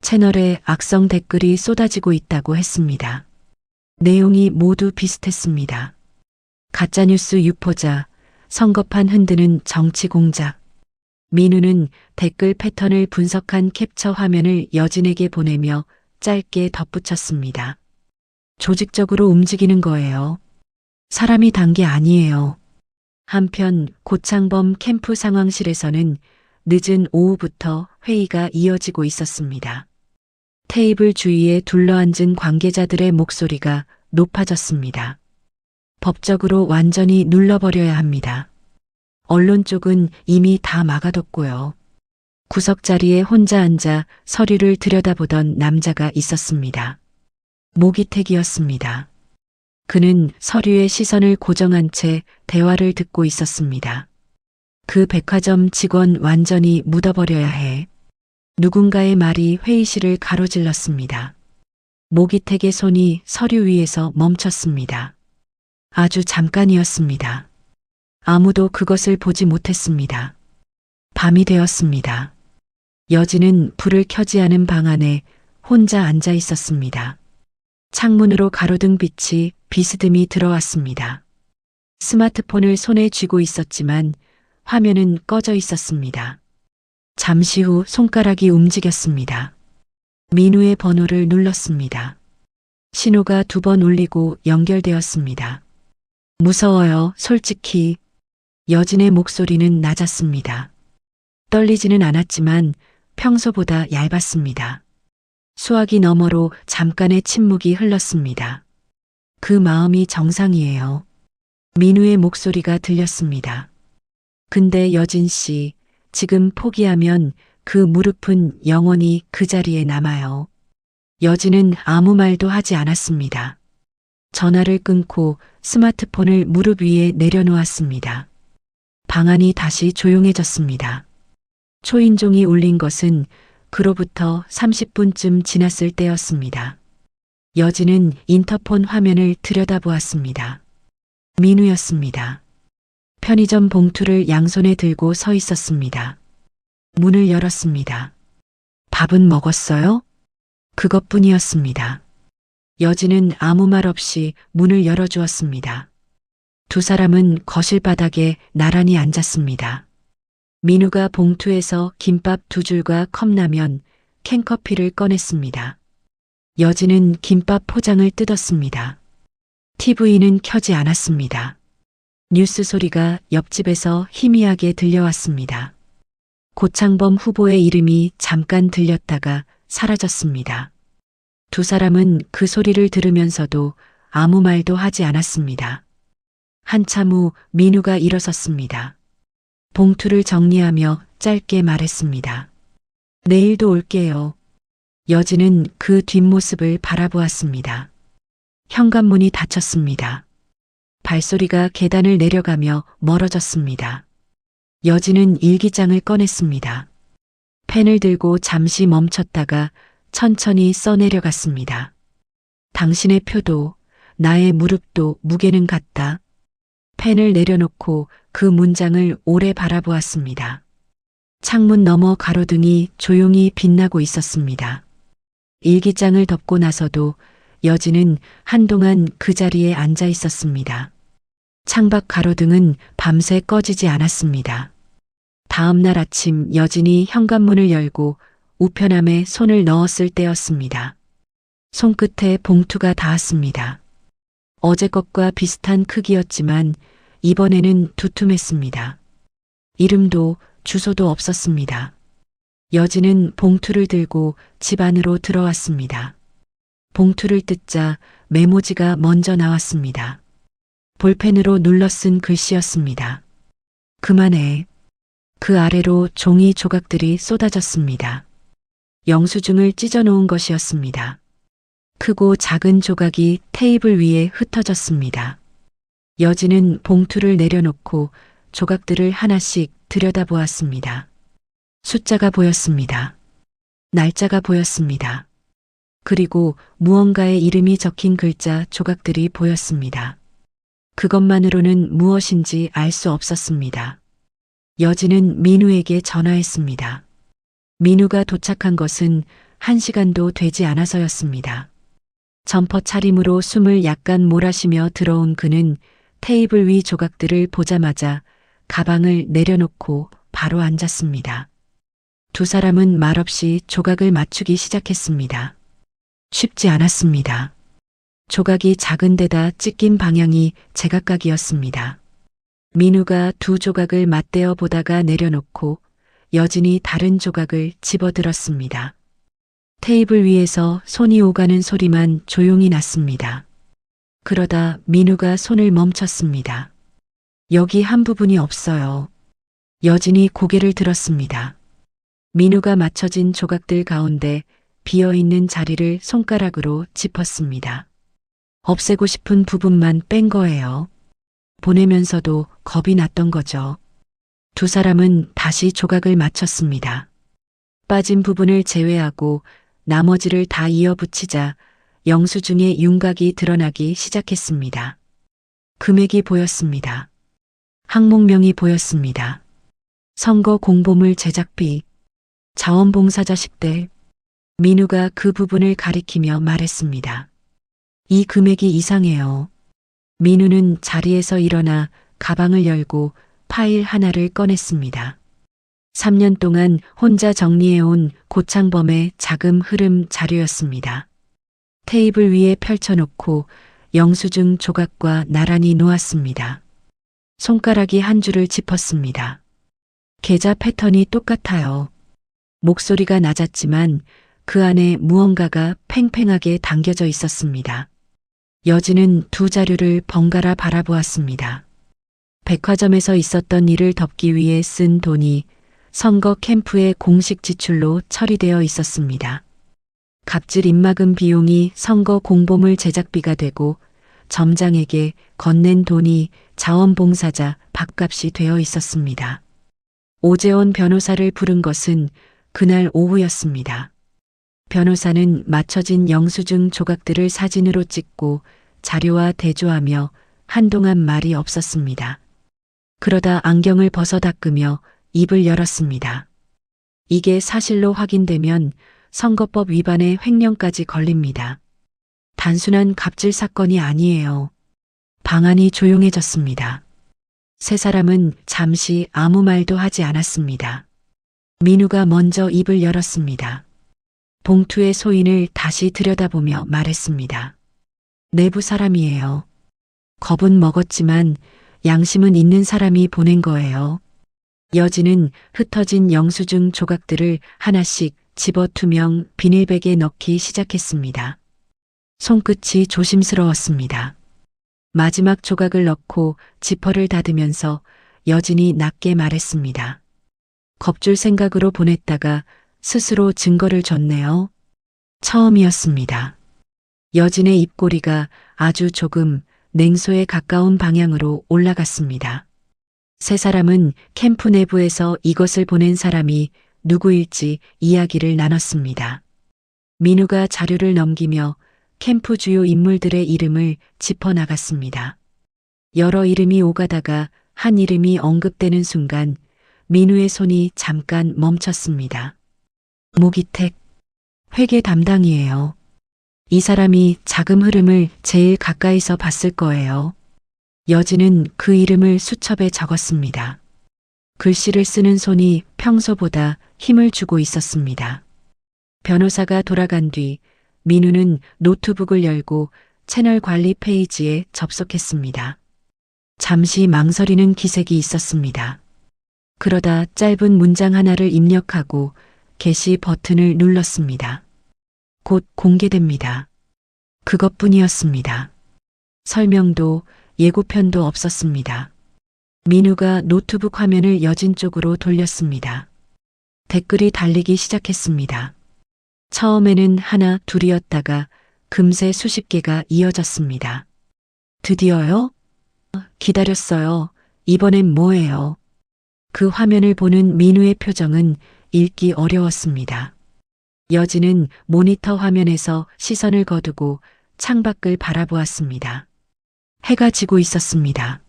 채널에 악성 댓글이 쏟아지고 있다고 했습니다. 내용이 모두 비슷했습니다. 가짜뉴스 유포자, 선거판 흔드는 정치 공작. 민우는 댓글 패턴을 분석한 캡처 화면을 여진에게 보내며 짧게 덧붙였습니다. 조직적으로 움직이는 거예요. 사람이 단 게 아니에요. 한편 고창범 캠프 상황실에서는 늦은 오후부터 회의가 이어지고 있었습니다. 테이블 주위에 둘러앉은 관계자들의 목소리가 높아졌습니다. 법적으로 완전히 눌러버려야 합니다. 언론 쪽은 이미 다 막아뒀고요. 구석자리에 혼자 앉아 서류를 들여다보던 남자가 있었습니다. 모기택이었습니다. 그는 서류에 시선을 고정한 채 대화를 듣고 있었습니다. 그 백화점 직원 완전히 묻어버려야 해. 누군가의 말이 회의실을 가로질렀습니다. 모기택의 손이 서류 위에서 멈췄습니다. 아주 잠깐이었습니다. 아무도 그것을 보지 못했습니다. 밤이 되었습니다. 여진은 불을 켜지 않은 방 안에 혼자 앉아 있었습니다. 창문으로 가로등 빛이 비스듬히 들어왔습니다. 스마트폰을 손에 쥐고 있었지만 화면은 꺼져 있었습니다. 잠시 후 손가락이 움직였습니다. 민우의 번호를 눌렀습니다. 신호가 2번 울리고 연결되었습니다. 무서워요, 솔직히. 여진의 목소리는 낮았습니다. 떨리지는 않았지만 평소보다 얇았습니다. 수화기 너머로 잠깐의 침묵이 흘렀습니다. 그 마음이 정상이에요. 민우의 목소리가 들렸습니다. 근데 여진 씨, 지금 포기하면 그 무릎은 영원히 그 자리에 남아요. 여진은 아무 말도 하지 않았습니다. 전화를 끊고 스마트폰을 무릎 위에 내려놓았습니다. 방 안이 다시 조용해졌습니다. 초인종이 울린 것은 그로부터 30분쯤 지났을 때였습니다. 여진은 인터폰 화면을 들여다보았습니다. 민우였습니다. 편의점 봉투를 양손에 들고 서 있었습니다. 문을 열었습니다. 밥은 먹었어요? 그것뿐이었습니다. 여진은 아무 말 없이 문을 열어주었습니다. 두 사람은 거실 바닥에 나란히 앉았습니다. 민우가 봉투에서 김밥 2줄과 컵라면, 캔커피를 꺼냈습니다. 여진은 김밥 포장을 뜯었습니다. TV는 켜지 않았습니다. 뉴스 소리가 옆집에서 희미하게 들려왔습니다. 고창범 후보의 이름이 잠깐 들렸다가 사라졌습니다. 두 사람은 그 소리를 들으면서도 아무 말도 하지 않았습니다. 한참 후 민우가 일어섰습니다. 봉투를 정리하며 짧게 말했습니다. 내일도 올게요. 여진은 그 뒷모습을 바라보았습니다. 현관문이 닫혔습니다. 발소리가 계단을 내려가며 멀어졌습니다. 여진은 일기장을 꺼냈습니다. 펜을 들고 잠시 멈췄다가 천천히 써내려갔습니다. 당신의 표도 나의 무릎도 무게는 같다. 펜을 내려놓고 그 문장을 오래 바라보았습니다. 창문 너머 가로등이 조용히 빛나고 있었습니다. 일기장을 덮고 나서도 여진은 한동안 그 자리에 앉아 있었습니다. 창밖 가로등은 밤새 꺼지지 않았습니다. 다음 날 아침 여진이 현관문을 열고 우편함에 손을 넣었을 때였습니다. 손끝에 봉투가 닿았습니다. 어제 것과 비슷한 크기였지만 이번에는 두툼했습니다. 이름도 주소도 없었습니다. 여진은 봉투를 들고 집 안으로 들어왔습니다. 봉투를 뜯자 메모지가 먼저 나왔습니다. 볼펜으로 눌러 쓴 글씨였습니다. 그만해. 그 아래로 종이 조각들이 쏟아졌습니다. 영수증을 찢어놓은 것이었습니다. 크고 작은 조각이 테이블 위에 흩어졌습니다. 여진은 봉투를 내려놓고 조각들을 하나씩 들여다보았습니다. 숫자가 보였습니다. 날짜가 보였습니다. 그리고 무언가의 이름이 적힌 글자 조각들이 보였습니다. 그것만으로는 무엇인지 알 수 없었습니다. 여진은 민우에게 전화했습니다. 민우가 도착한 것은 1시간도 되지 않아서였습니다. 점퍼 차림으로 숨을 약간 몰아쉬며 들어온 그는 테이블 위 조각들을 보자마자 가방을 내려놓고 바로 앉았습니다. 두 사람은 말없이 조각을 맞추기 시작했습니다. 쉽지 않았습니다. 조각이 작은 데다 찍힌 방향이 제각각이었습니다. 민우가 두 조각을 맞대어 보다가 내려놓고 여진이 다른 조각을 집어들었습니다. 테이블 위에서 손이 오가는 소리만 조용히 났습니다. 그러다 민우가 손을 멈췄습니다. 여기 한 부분이 없어요. 여진이 고개를 들었습니다. 민우가 맞춰진 조각들 가운데 비어있는 자리를 손가락으로 짚었습니다. 없애고 싶은 부분만 뺀 거예요. 보내면서도 겁이 났던 거죠. 두 사람은 다시 조각을 맞췄습니다. 빠진 부분을 제외하고 나머지를 다 이어붙이자 영수증의 윤곽이 드러나기 시작했습니다. 금액이 보였습니다. 항목명이 보였습니다. 선거 공보물 제작비, 자원봉사자 10대. 민우가 그 부분을 가리키며 말했습니다. 이 금액이 이상해요. 민우는 자리에서 일어나 가방을 열고 파일 하나를 꺼냈습니다. 3년 동안 혼자 정리해온 고창범의 자금 흐름 자료였습니다. 테이블 위에 펼쳐놓고 영수증 조각과 나란히 놓았습니다. 손가락이 한 줄을 짚었습니다. 계좌 패턴이 똑같아요. 목소리가 낮았지만 그 안에 무언가가 팽팽하게 담겨져 있었습니다. 여진은 두 자료를 번갈아 바라보았습니다. 백화점에서 있었던 일을 덮기 위해 쓴 돈이 선거 캠프의 공식 지출로 처리되어 있었습니다. 갑질 입막음 비용이 선거 공보물 제작비가 되고 점장에게 건넨 돈이 자원봉사자 밥값이 되어 있었습니다. 오재원 변호사를 부른 것은 그날 오후였습니다. 변호사는 맞춰진 영수증 조각들을 사진으로 찍고 자료와 대조하며 한동안 말이 없었습니다. 그러다 안경을 벗어 닦으며 입을 열었습니다. 이게 사실로 확인되면 선거법 위반의 횡령까지 걸립니다. 단순한 갑질 사건이 아니에요. 방안이 조용해졌습니다. 세 사람은 잠시 아무 말도 하지 않았습니다. 민우가 먼저 입을 열었습니다. 봉투의 소인을 다시 들여다보며 말했습니다. 내부 사람이에요. 겁은 먹었지만 양심은 있는 사람이 보낸 거예요. 여진은 흩어진 영수증 조각들을 하나씩 집어 투명 비닐백에 넣기 시작했습니다. 손끝이 조심스러웠습니다. 마지막 조각을 넣고 지퍼를 닫으면서 여진이 낮게 말했습니다. 겁줄 생각으로 보냈다가 스스로 증거를 줬네요. 처음이었습니다. 여진의 입꼬리가 아주 조금 냉소에 가까운 방향으로 올라갔습니다. 세 사람은 캠프 내부에서 이것을 보낸 사람이 누구일지 이야기를 나눴습니다. 민우가 자료를 넘기며 캠프 주요 인물들의 이름을 짚어나갔습니다. 여러 이름이 오가다가 한 이름이 언급되는 순간 민우의 손이 잠깐 멈췄습니다. 모기택, 회계 담당이에요. 이 사람이 자금 흐름을 제일 가까이서 봤을 거예요. 여진은 그 이름을 수첩에 적었습니다. 글씨를 쓰는 손이 평소보다 힘을 주고 있었습니다. 변호사가 돌아간 뒤 민우는 노트북을 열고 채널 관리 페이지에 접속했습니다. 잠시 망설이는 기색이 있었습니다. 그러다 짧은 문장 하나를 입력하고 게시 버튼을 눌렀습니다. 곧 공개됩니다. 그것뿐이었습니다. 설명도 예고편도 없었습니다. 민우가 노트북 화면을 여진 쪽으로 돌렸습니다. 댓글이 달리기 시작했습니다. 처음에는 하나, 둘이었다가 금세 수십 개가 이어졌습니다. 드디어요? 기다렸어요. 이번엔 뭐예요? 그 화면을 보는 민우의 표정은 읽기 어려웠습니다. 여진은 모니터 화면에서 시선을 거두고 창밖을 바라보았습니다. 해가 지고 있었습니다.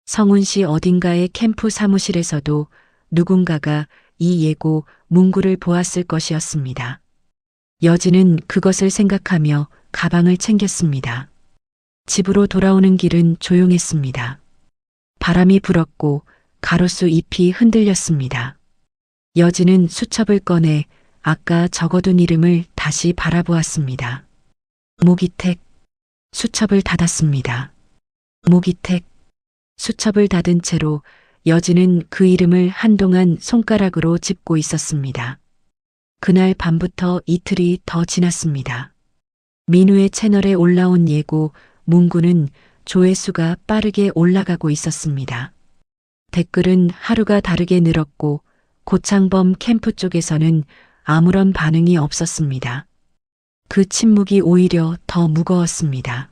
성운시 어딘가의 캠프 사무실에서도 누군가가 이 예고 문구를 보았을 것이었습니다. 여진은 그것을 생각하며 가방을 챙겼습니다. 집으로 돌아오는 길은 조용했습니다. 바람이 불었고 가로수 잎이 흔들렸습니다. 여진은 수첩을 꺼내 아까 적어둔 이름을 다시 바라보았습니다. 모기택. 수첩을 닫았습니다. 모기택. 수첩을 닫은 채로 여진은 그 이름을 한동안 손가락으로 짚고 있었습니다. 그날 밤부터 이틀이 더 지났습니다. 민우의 채널에 올라온 예고 문구는 조회수가 빠르게 올라가고 있었습니다. 댓글은 하루가 다르게 늘었고 고창범 캠프 쪽에서는 아무런 반응이 없었습니다. 그 침묵이 오히려 더 무거웠습니다.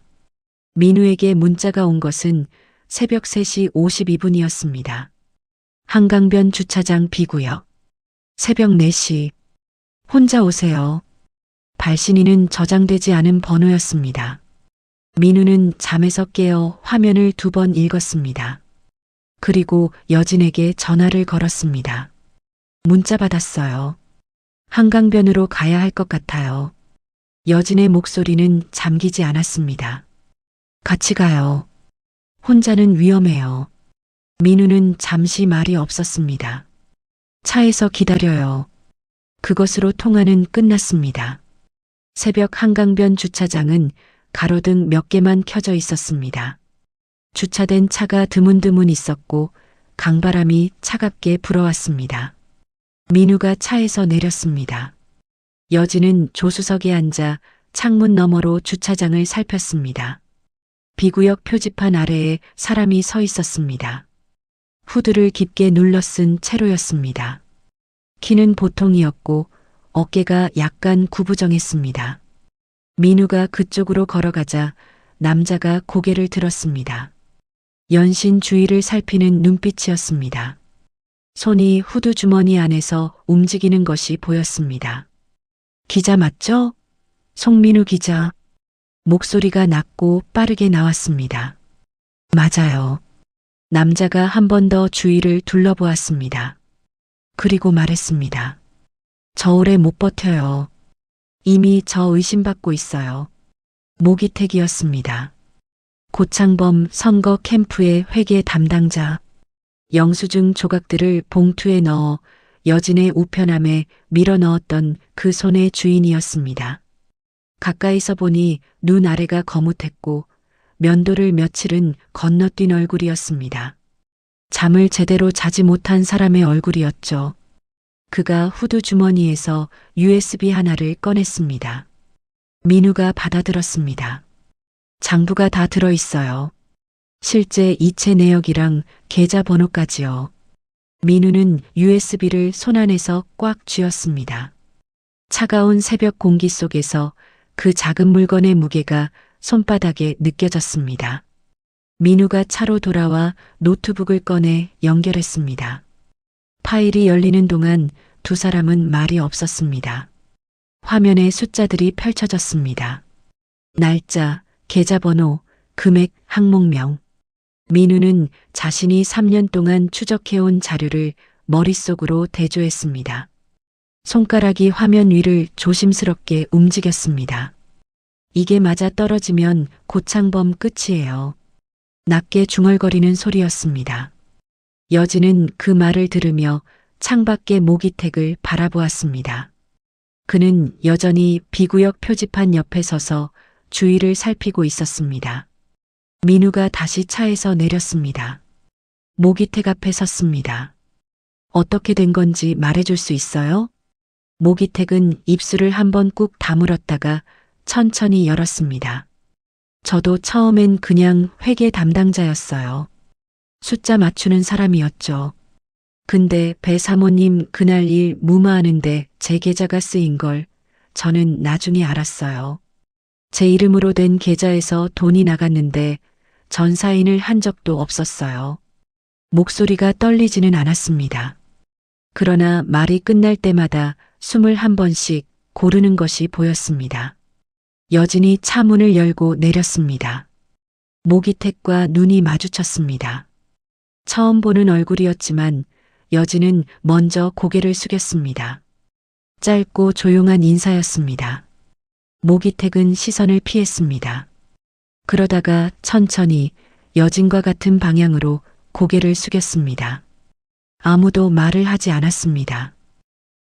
민우에게 문자가 온 것은 새벽 3시 52분이었습니다. 한강변 주차장 B구역. 새벽 4시. 혼자 오세요. 발신인은 저장되지 않은 번호였습니다. 민우는 잠에서 깨어 화면을 2번 읽었습니다. 그리고 여진에게 전화를 걸었습니다. 문자 받았어요. 한강변으로 가야 할 것 같아요. 여진의 목소리는 잠기지 않았습니다. 같이 가요. 혼자는 위험해요. 민우는 잠시 말이 없었습니다. 차에서 기다려요. 그것으로 통화는 끝났습니다. 새벽 한강변 주차장은 가로등 몇 개만 켜져 있었습니다. 주차된 차가 드문드문 있었고 강바람이 차갑게 불어왔습니다. 민우가 차에서 내렸습니다. 여진은 조수석에 앉아 창문 너머로 주차장을 살폈습니다. B구역 표지판 아래에 사람이 서 있었습니다. 후드를 깊게 눌러 쓴 채로였습니다. 키는 보통이었고 어깨가 약간 구부정했습니다. 민우가 그쪽으로 걸어가자 남자가 고개를 들었습니다. 연신 주위를 살피는 눈빛이었습니다. 손이 후드 주머니 안에서 움직이는 것이 보였습니다. 기자 맞죠? 송민우 기자. 목소리가 낮고 빠르게 나왔습니다. 맞아요. 남자가 한 번 더 주위를 둘러보았습니다. 그리고 말했습니다. 저 오래 못 버텨요. 이미 저 의심받고 있어요. 모기택이었습니다. 고창범 선거 캠프의 회계 담당자. 영수증 조각들을 봉투에 넣어 여진의 우편함에 밀어 넣었던 그 손의 주인이었습니다. 가까이서 보니 눈 아래가 거뭇했고 면도를 며칠은 건너뛴 얼굴이었습니다. 잠을 제대로 자지 못한 사람의 얼굴이었죠. 그가 후드 주머니에서 USB 하나를 꺼냈습니다. 민우가 받아들었습니다. 장부가 다 들어있어요. 실제 이체 내역이랑 계좌번호까지요. 민우는 USB를 손안에서 꽉 쥐었습니다. 차가운 새벽 공기 속에서 그 작은 물건의 무게가 손바닥에 느껴졌습니다. 민우가 차로 돌아와 노트북을 꺼내 연결했습니다. 파일이 열리는 동안 두 사람은 말이 없었습니다. 화면에 숫자들이 펼쳐졌습니다. 날짜, 계좌번호, 금액, 항목명. 민우는 자신이 3년 동안 추적해온 자료를 머릿속으로 대조했습니다. 손가락이 화면 위를 조심스럽게 움직였습니다. 이게 맞아 떨어지면 고창범 끝이에요. 낮게 중얼거리는 소리였습니다. 여진은 그 말을 들으며 창밖의 모기택을 바라보았습니다. 그는 여전히 비구역 표지판 옆에 서서 주위를 살피고 있었습니다. 민우가 다시 차에서 내렸습니다. 모기택 앞에 섰습니다. 어떻게 된 건지 말해줄 수 있어요? 모기택은 입술을 한번 꾹 다물었다가 천천히 열었습니다. 저도 처음엔 그냥 회계 담당자였어요. 숫자 맞추는 사람이었죠. 근데 배 사모님 그날 일 무마하는데 제 계좌가 쓰인 걸 저는 나중에 알았어요. 제 이름으로 된 계좌에서 돈이 나갔는데 전사인을 한 적도 없었어요. 목소리가 떨리지는 않았습니다. 그러나 말이 끝날 때마다 숨을 한 번씩 고르는 것이 보였습니다. 여진이 차 문을 열고 내렸습니다. 모기택과 눈이 마주쳤습니다. 처음 보는 얼굴이었지만 여진은 먼저 고개를 숙였습니다. 짧고 조용한 인사였습니다. 모기택은 시선을 피했습니다. 그러다가 천천히 여진과 같은 방향으로 고개를 숙였습니다. 아무도 말을 하지 않았습니다.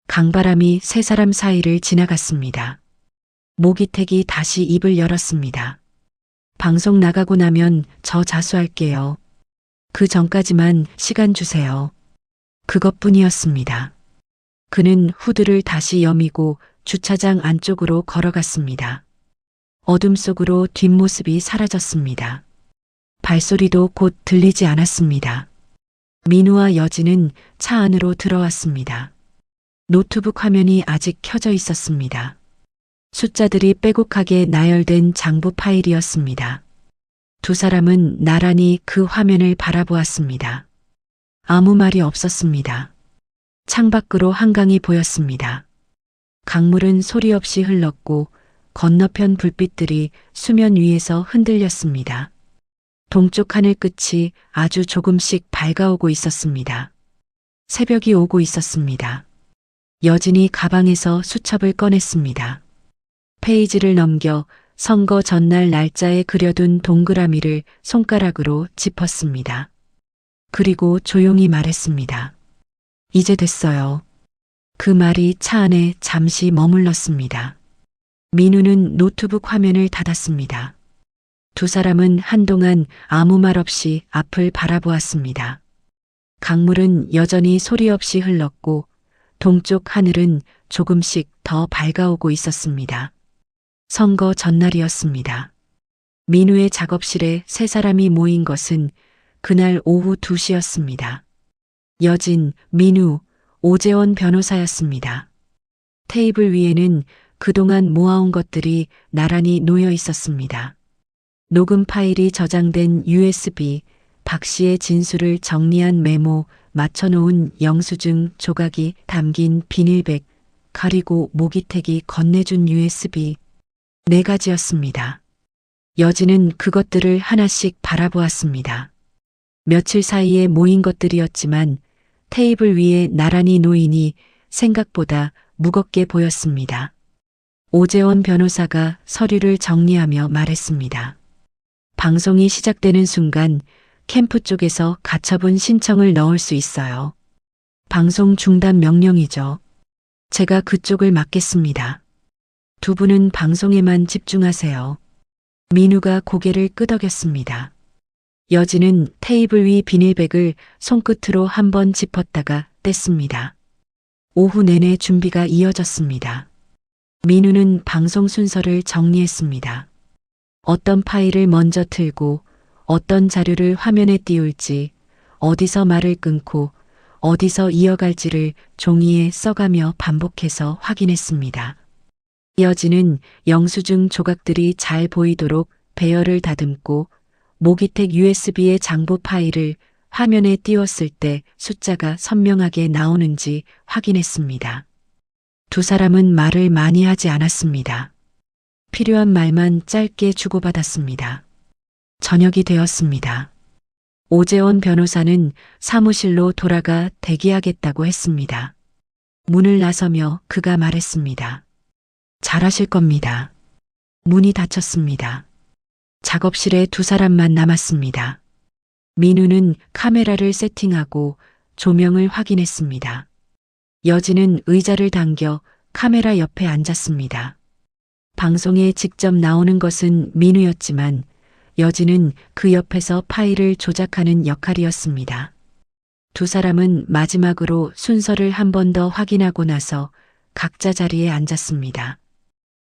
강바람이 세 사람 사이를 지나갔습니다. 모기택이 다시 입을 열었습니다. 방송 나가고 나면 저 자수할게요. 그 전까지만 시간 주세요. 그것뿐이었습니다. 그는 후드를 다시 여미고 주차장 안쪽으로 걸어갔습니다. 어둠 속으로 뒷모습이 사라졌습니다. 발소리도 곧 들리지 않았습니다. 민우와 여진은 차 안으로 들어왔습니다. 노트북 화면이 아직 켜져 있었습니다. 숫자들이 빼곡하게 나열된 장부 파일이었습니다. 두 사람은 나란히 그 화면을 바라보았습니다. 아무 말이 없었습니다. 창밖으로 한강이 보였습니다. 강물은 소리 없이 흘렀고 건너편 불빛들이 수면 위에서 흔들렸습니다. 동쪽 하늘 끝이 아주 조금씩 밝아오고 있었습니다. 새벽이 오고 있었습니다. 여진이 가방에서 수첩을 꺼냈습니다. 페이지를 넘겨 선거 전날 날짜에 그려둔 동그라미를 손가락으로 짚었습니다. 그리고 조용히 말했습니다. 이제 됐어요. 그 말이 차 안에 잠시 머물렀습니다. 민우는 노트북 화면을 닫았습니다. 두 사람은 한동안 아무 말 없이 앞을 바라보았습니다. 강물은 여전히 소리 없이 흘렀고 동쪽 하늘은 조금씩 더 밝아오고 있었습니다. 선거 전날이었습니다. 민우의 작업실에 세 사람이 모인 것은 그날 오후 2시였습니다. 여진, 민우, 오재원 변호사였습니다. 테이블 위에는 그동안 모아온 것들이 나란히 놓여 있었습니다. 녹음 파일이 저장된 USB, 박 씨의 진술을 정리한 메모, 맞춰놓은 영수증 조각이 담긴 비닐백, 그리고 모기택이 건네준 USB, 4가지였습니다. 여진은 그것들을 하나씩 바라보았습니다. 며칠 사이에 모인 것들이었지만 테이블 위에 나란히 놓이니 생각보다 무겁게 보였습니다. 오재원 변호사가 서류를 정리하며 말했습니다. 방송이 시작되는 순간 캠프 쪽에서 가처분 신청을 넣을 수 있어요. 방송 중단 명령이죠. 제가 그쪽을 맡겠습니다. 두 분은 방송에만 집중하세요. 민우가 고개를 끄덕였습니다. 여진은 테이블 위 비닐백을 손끝으로 한번 짚었다가 뗐습니다. 오후 내내 준비가 이어졌습니다. 민우는 방송 순서를 정리했습니다. 어떤 파일을 먼저 틀고 어떤 자료를 화면에 띄울지, 어디서 말을 끊고 어디서 이어갈지를 종이에 써가며 반복해서 확인했습니다. 여진은 영수증 조각들이 잘 보이도록 배열을 다듬고 모기텍 USB의 장부 파일을 화면에 띄웠을 때 숫자가 선명하게 나오는지 확인했습니다. 두 사람은 말을 많이 하지 않았습니다. 필요한 말만 짧게 주고받았습니다. 저녁이 되었습니다. 오재원 변호사는 사무실로 돌아가 대기하겠다고 했습니다. 문을 나서며 그가 말했습니다. 잘하실 겁니다. 문이 닫혔습니다. 작업실에 두 사람만 남았습니다. 민우는 카메라를 세팅하고 조명을 확인했습니다. 여진은 의자를 당겨 카메라 옆에 앉았습니다. 방송에 직접 나오는 것은 민우였지만 여진은 그 옆에서 파일을 조작하는 역할이었습니다. 두 사람은 마지막으로 순서를 한 번 더 확인하고 나서 각자 자리에 앉았습니다.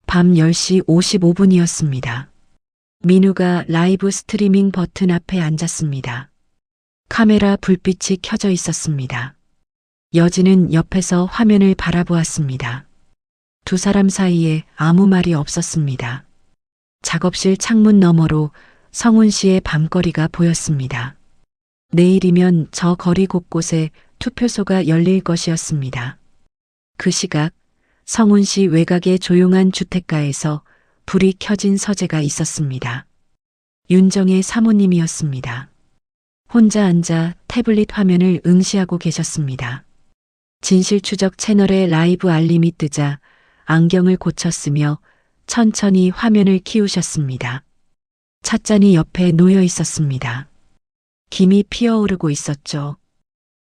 밤 10시 55분이었습니다. 민우가 라이브 스트리밍 버튼 앞에 앉았습니다. 카메라 불빛이 켜져 있었습니다. 여진은 옆에서 화면을 바라보았습니다. 두 사람 사이에 아무 말이 없었습니다. 작업실 창문 너머로 성훈 씨의 밤거리가 보였습니다. 내일이면 저 거리 곳곳에 투표소가 열릴 것이었습니다. 그 시각 성훈 씨 외곽의 조용한 주택가에서 불이 켜진 서재가 있었습니다. 윤정의 사모님이었습니다. 혼자 앉아 태블릿 화면을 응시하고 계셨습니다. 진실추적 채널의 라이브 알림이 뜨자 안경을 고쳤으며 천천히 화면을 키우셨습니다. 찻잔이 옆에 놓여 있었습니다. 김이 피어오르고 있었죠.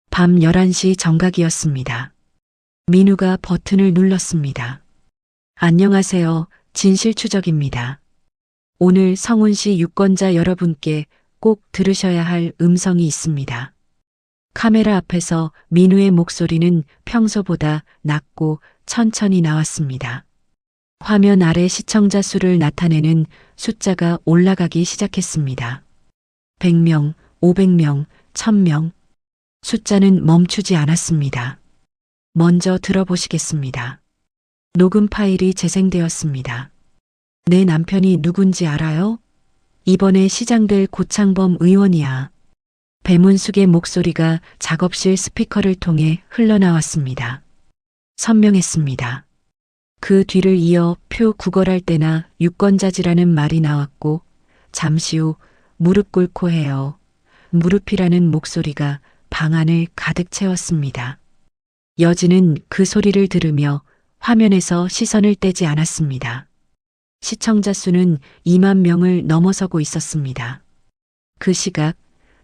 밤 11시 정각이었습니다. 민우가 버튼을 눌렀습니다. 안녕하세요. 진실추적입니다. 오늘 성훈 씨 유권자 여러분께 꼭 들으셔야 할 음성이 있습니다. 카메라 앞에서 민우의 목소리는 평소보다 낮고 천천히 나왔습니다. 화면 아래 시청자 수를 나타내는 숫자가 올라가기 시작했습니다. 100명, 500명, 1000명. 숫자는 멈추지 않았습니다. 먼저 들어보시겠습니다. 녹음 파일이 재생되었습니다. 내 남편이 누군지 알아요? 이번에 시장될 고창범 의원이야. 배문숙의 목소리가 작업실 스피커를 통해 흘러나왔습니다. 선명했습니다. 그 뒤를 이어 표 구걸할 때나 유권자지라는 말이 나왔고 잠시 후 무릎 꿇고 해요. 무릎이라는 목소리가 방 안을 가득 채웠습니다. 여진은 그 소리를 들으며 화면에서 시선을 떼지 않았습니다. 시청자 수는 2만 명을 넘어서고 있었습니다. 그 시각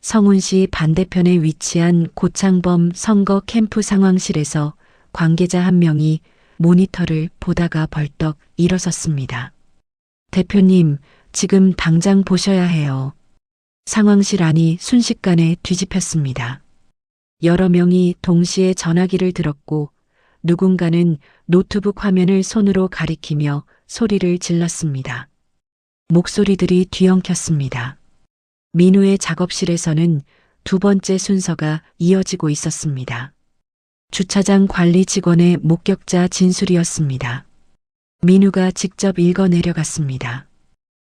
성훈 씨 반대편에 위치한 고창범 선거 캠프 상황실에서 관계자 한 명이 모니터를 보다가 벌떡 일어섰습니다. 대표님, 지금 당장 보셔야 해요. 상황실 안이 순식간에 뒤집혔습니다. 여러 명이 동시에 전화기를 들었고 누군가는 노트북 화면을 손으로 가리키며 소리를 질렀습니다. 목소리들이 뒤엉켰습니다. 민우의 작업실에서는 두 번째 순서가 이어지고 있었습니다. 주차장 관리 직원의 목격자 진술이었습니다. 민우가 직접 읽어 내려갔습니다.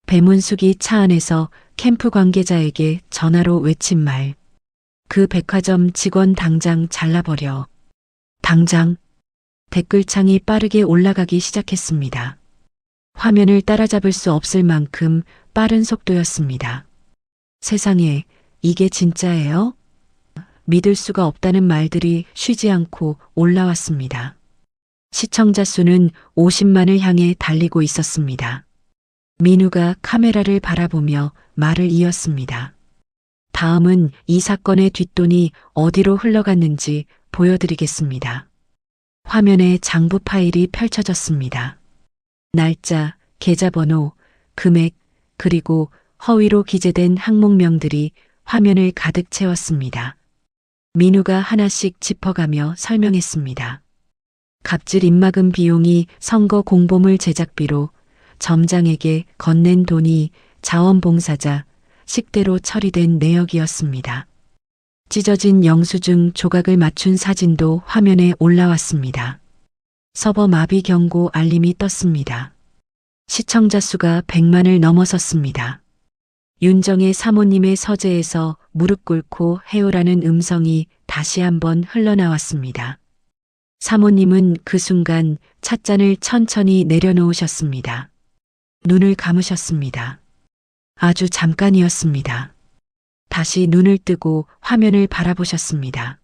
배문숙이 차 안에서 캠프 관계자에게 전화로 외친 말. 그 백화점 직원 당장 잘라버려. 당장. 댓글창이 빠르게 올라가기 시작했습니다. 화면을 따라잡을 수 없을 만큼 빠른 속도였습니다. 세상에, 이게 진짜예요? 믿을 수가 없다는 말들이 쉬지 않고 올라왔습니다. 시청자 수는 50만을 향해 달리고 있었습니다. 민우가 카메라를 바라보며 말을 이었습니다. 다음은 이 사건의 뒷돈이 어디로 흘러갔는지 보여드리겠습니다. 화면에 장부 파일이 펼쳐졌습니다. 날짜, 계좌번호, 금액, 그리고 허위로 기재된 항목명들이 화면을 가득 채웠습니다. 민우가 하나씩 짚어가며 설명했습니다. 갑질 입막음 비용이 선거 공보물 제작비로 점장에게 건넨 돈이 자원봉사자, 식대로 처리된 내역이었습니다. 찢어진 영수증 조각을 맞춘 사진도 화면에 올라왔습니다. 서버 마비 경고 알림이 떴습니다. 시청자 수가 100만을 넘어섰습니다. 윤정의 사모님의 서재에서 무릎 꿇고 해오라는 음성이 다시 한번 흘러나왔습니다. 사모님은 그 순간 찻잔을 천천히 내려놓으셨습니다. 눈을 감으셨습니다. 아주 잠깐이었습니다. 다시 눈을 뜨고 화면을 바라보셨습니다.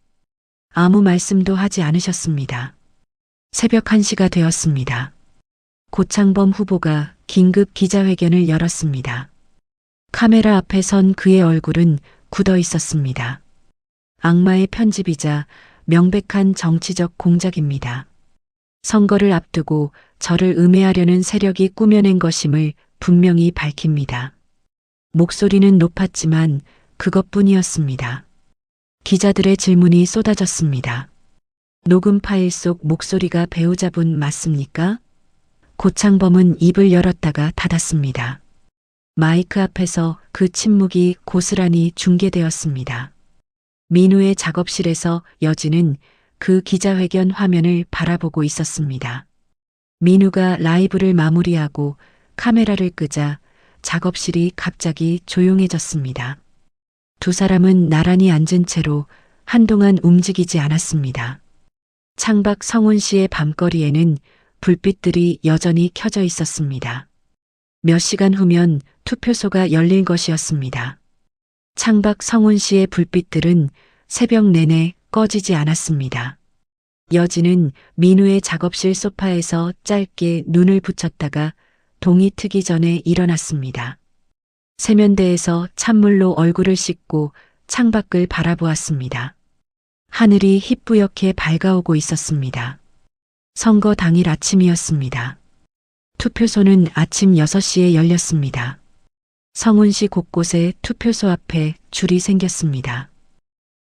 아무 말씀도 하지 않으셨습니다. 새벽 1시가 되었습니다. 고창범 후보가 긴급 기자회견을 열었습니다. 카메라 앞에 선 그의 얼굴은 굳어 있었습니다. 악마의 편집이자 명백한 정치적 공작입니다. 선거를 앞두고 저를 음해하려는 세력이 꾸며낸 것임을 분명히 밝힙니다. 목소리는 높았지만 그것뿐이었습니다. 기자들의 질문이 쏟아졌습니다. 녹음 파일 속 목소리가 배우자분 맞습니까? 고창범은 입을 열었다가 닫았습니다. 마이크 앞에서 그 침묵이 고스란히 중계되었습니다. 민우의 작업실에서 여진은 그 기자회견 화면을 바라보고 있었습니다. 민우가 라이브를 마무리하고 카메라를 끄자 작업실이 갑자기 조용해졌습니다. 두 사람은 나란히 앉은 채로 한동안 움직이지 않았습니다. 창밖 성운 씨의 밤거리에는 불빛들이 여전히 켜져 있었습니다. 몇 시간 후면 투표소가 열릴 것이었습니다. 창밖 성운 씨의 불빛들은 새벽 내내 꺼지지 않았습니다. 여진은 민우의 작업실 소파에서 짧게 눈을 붙였다가 동이 트기 전에 일어났습니다. 세면대에서 찬물로 얼굴을 씻고 창밖을 바라보았습니다. 하늘이 희뿌옇게 밝아오고 있었습니다. 선거 당일 아침이었습니다. 투표소는 아침 6시에 열렸습니다. 성운시 곳곳에 투표소 앞에 줄이 생겼습니다.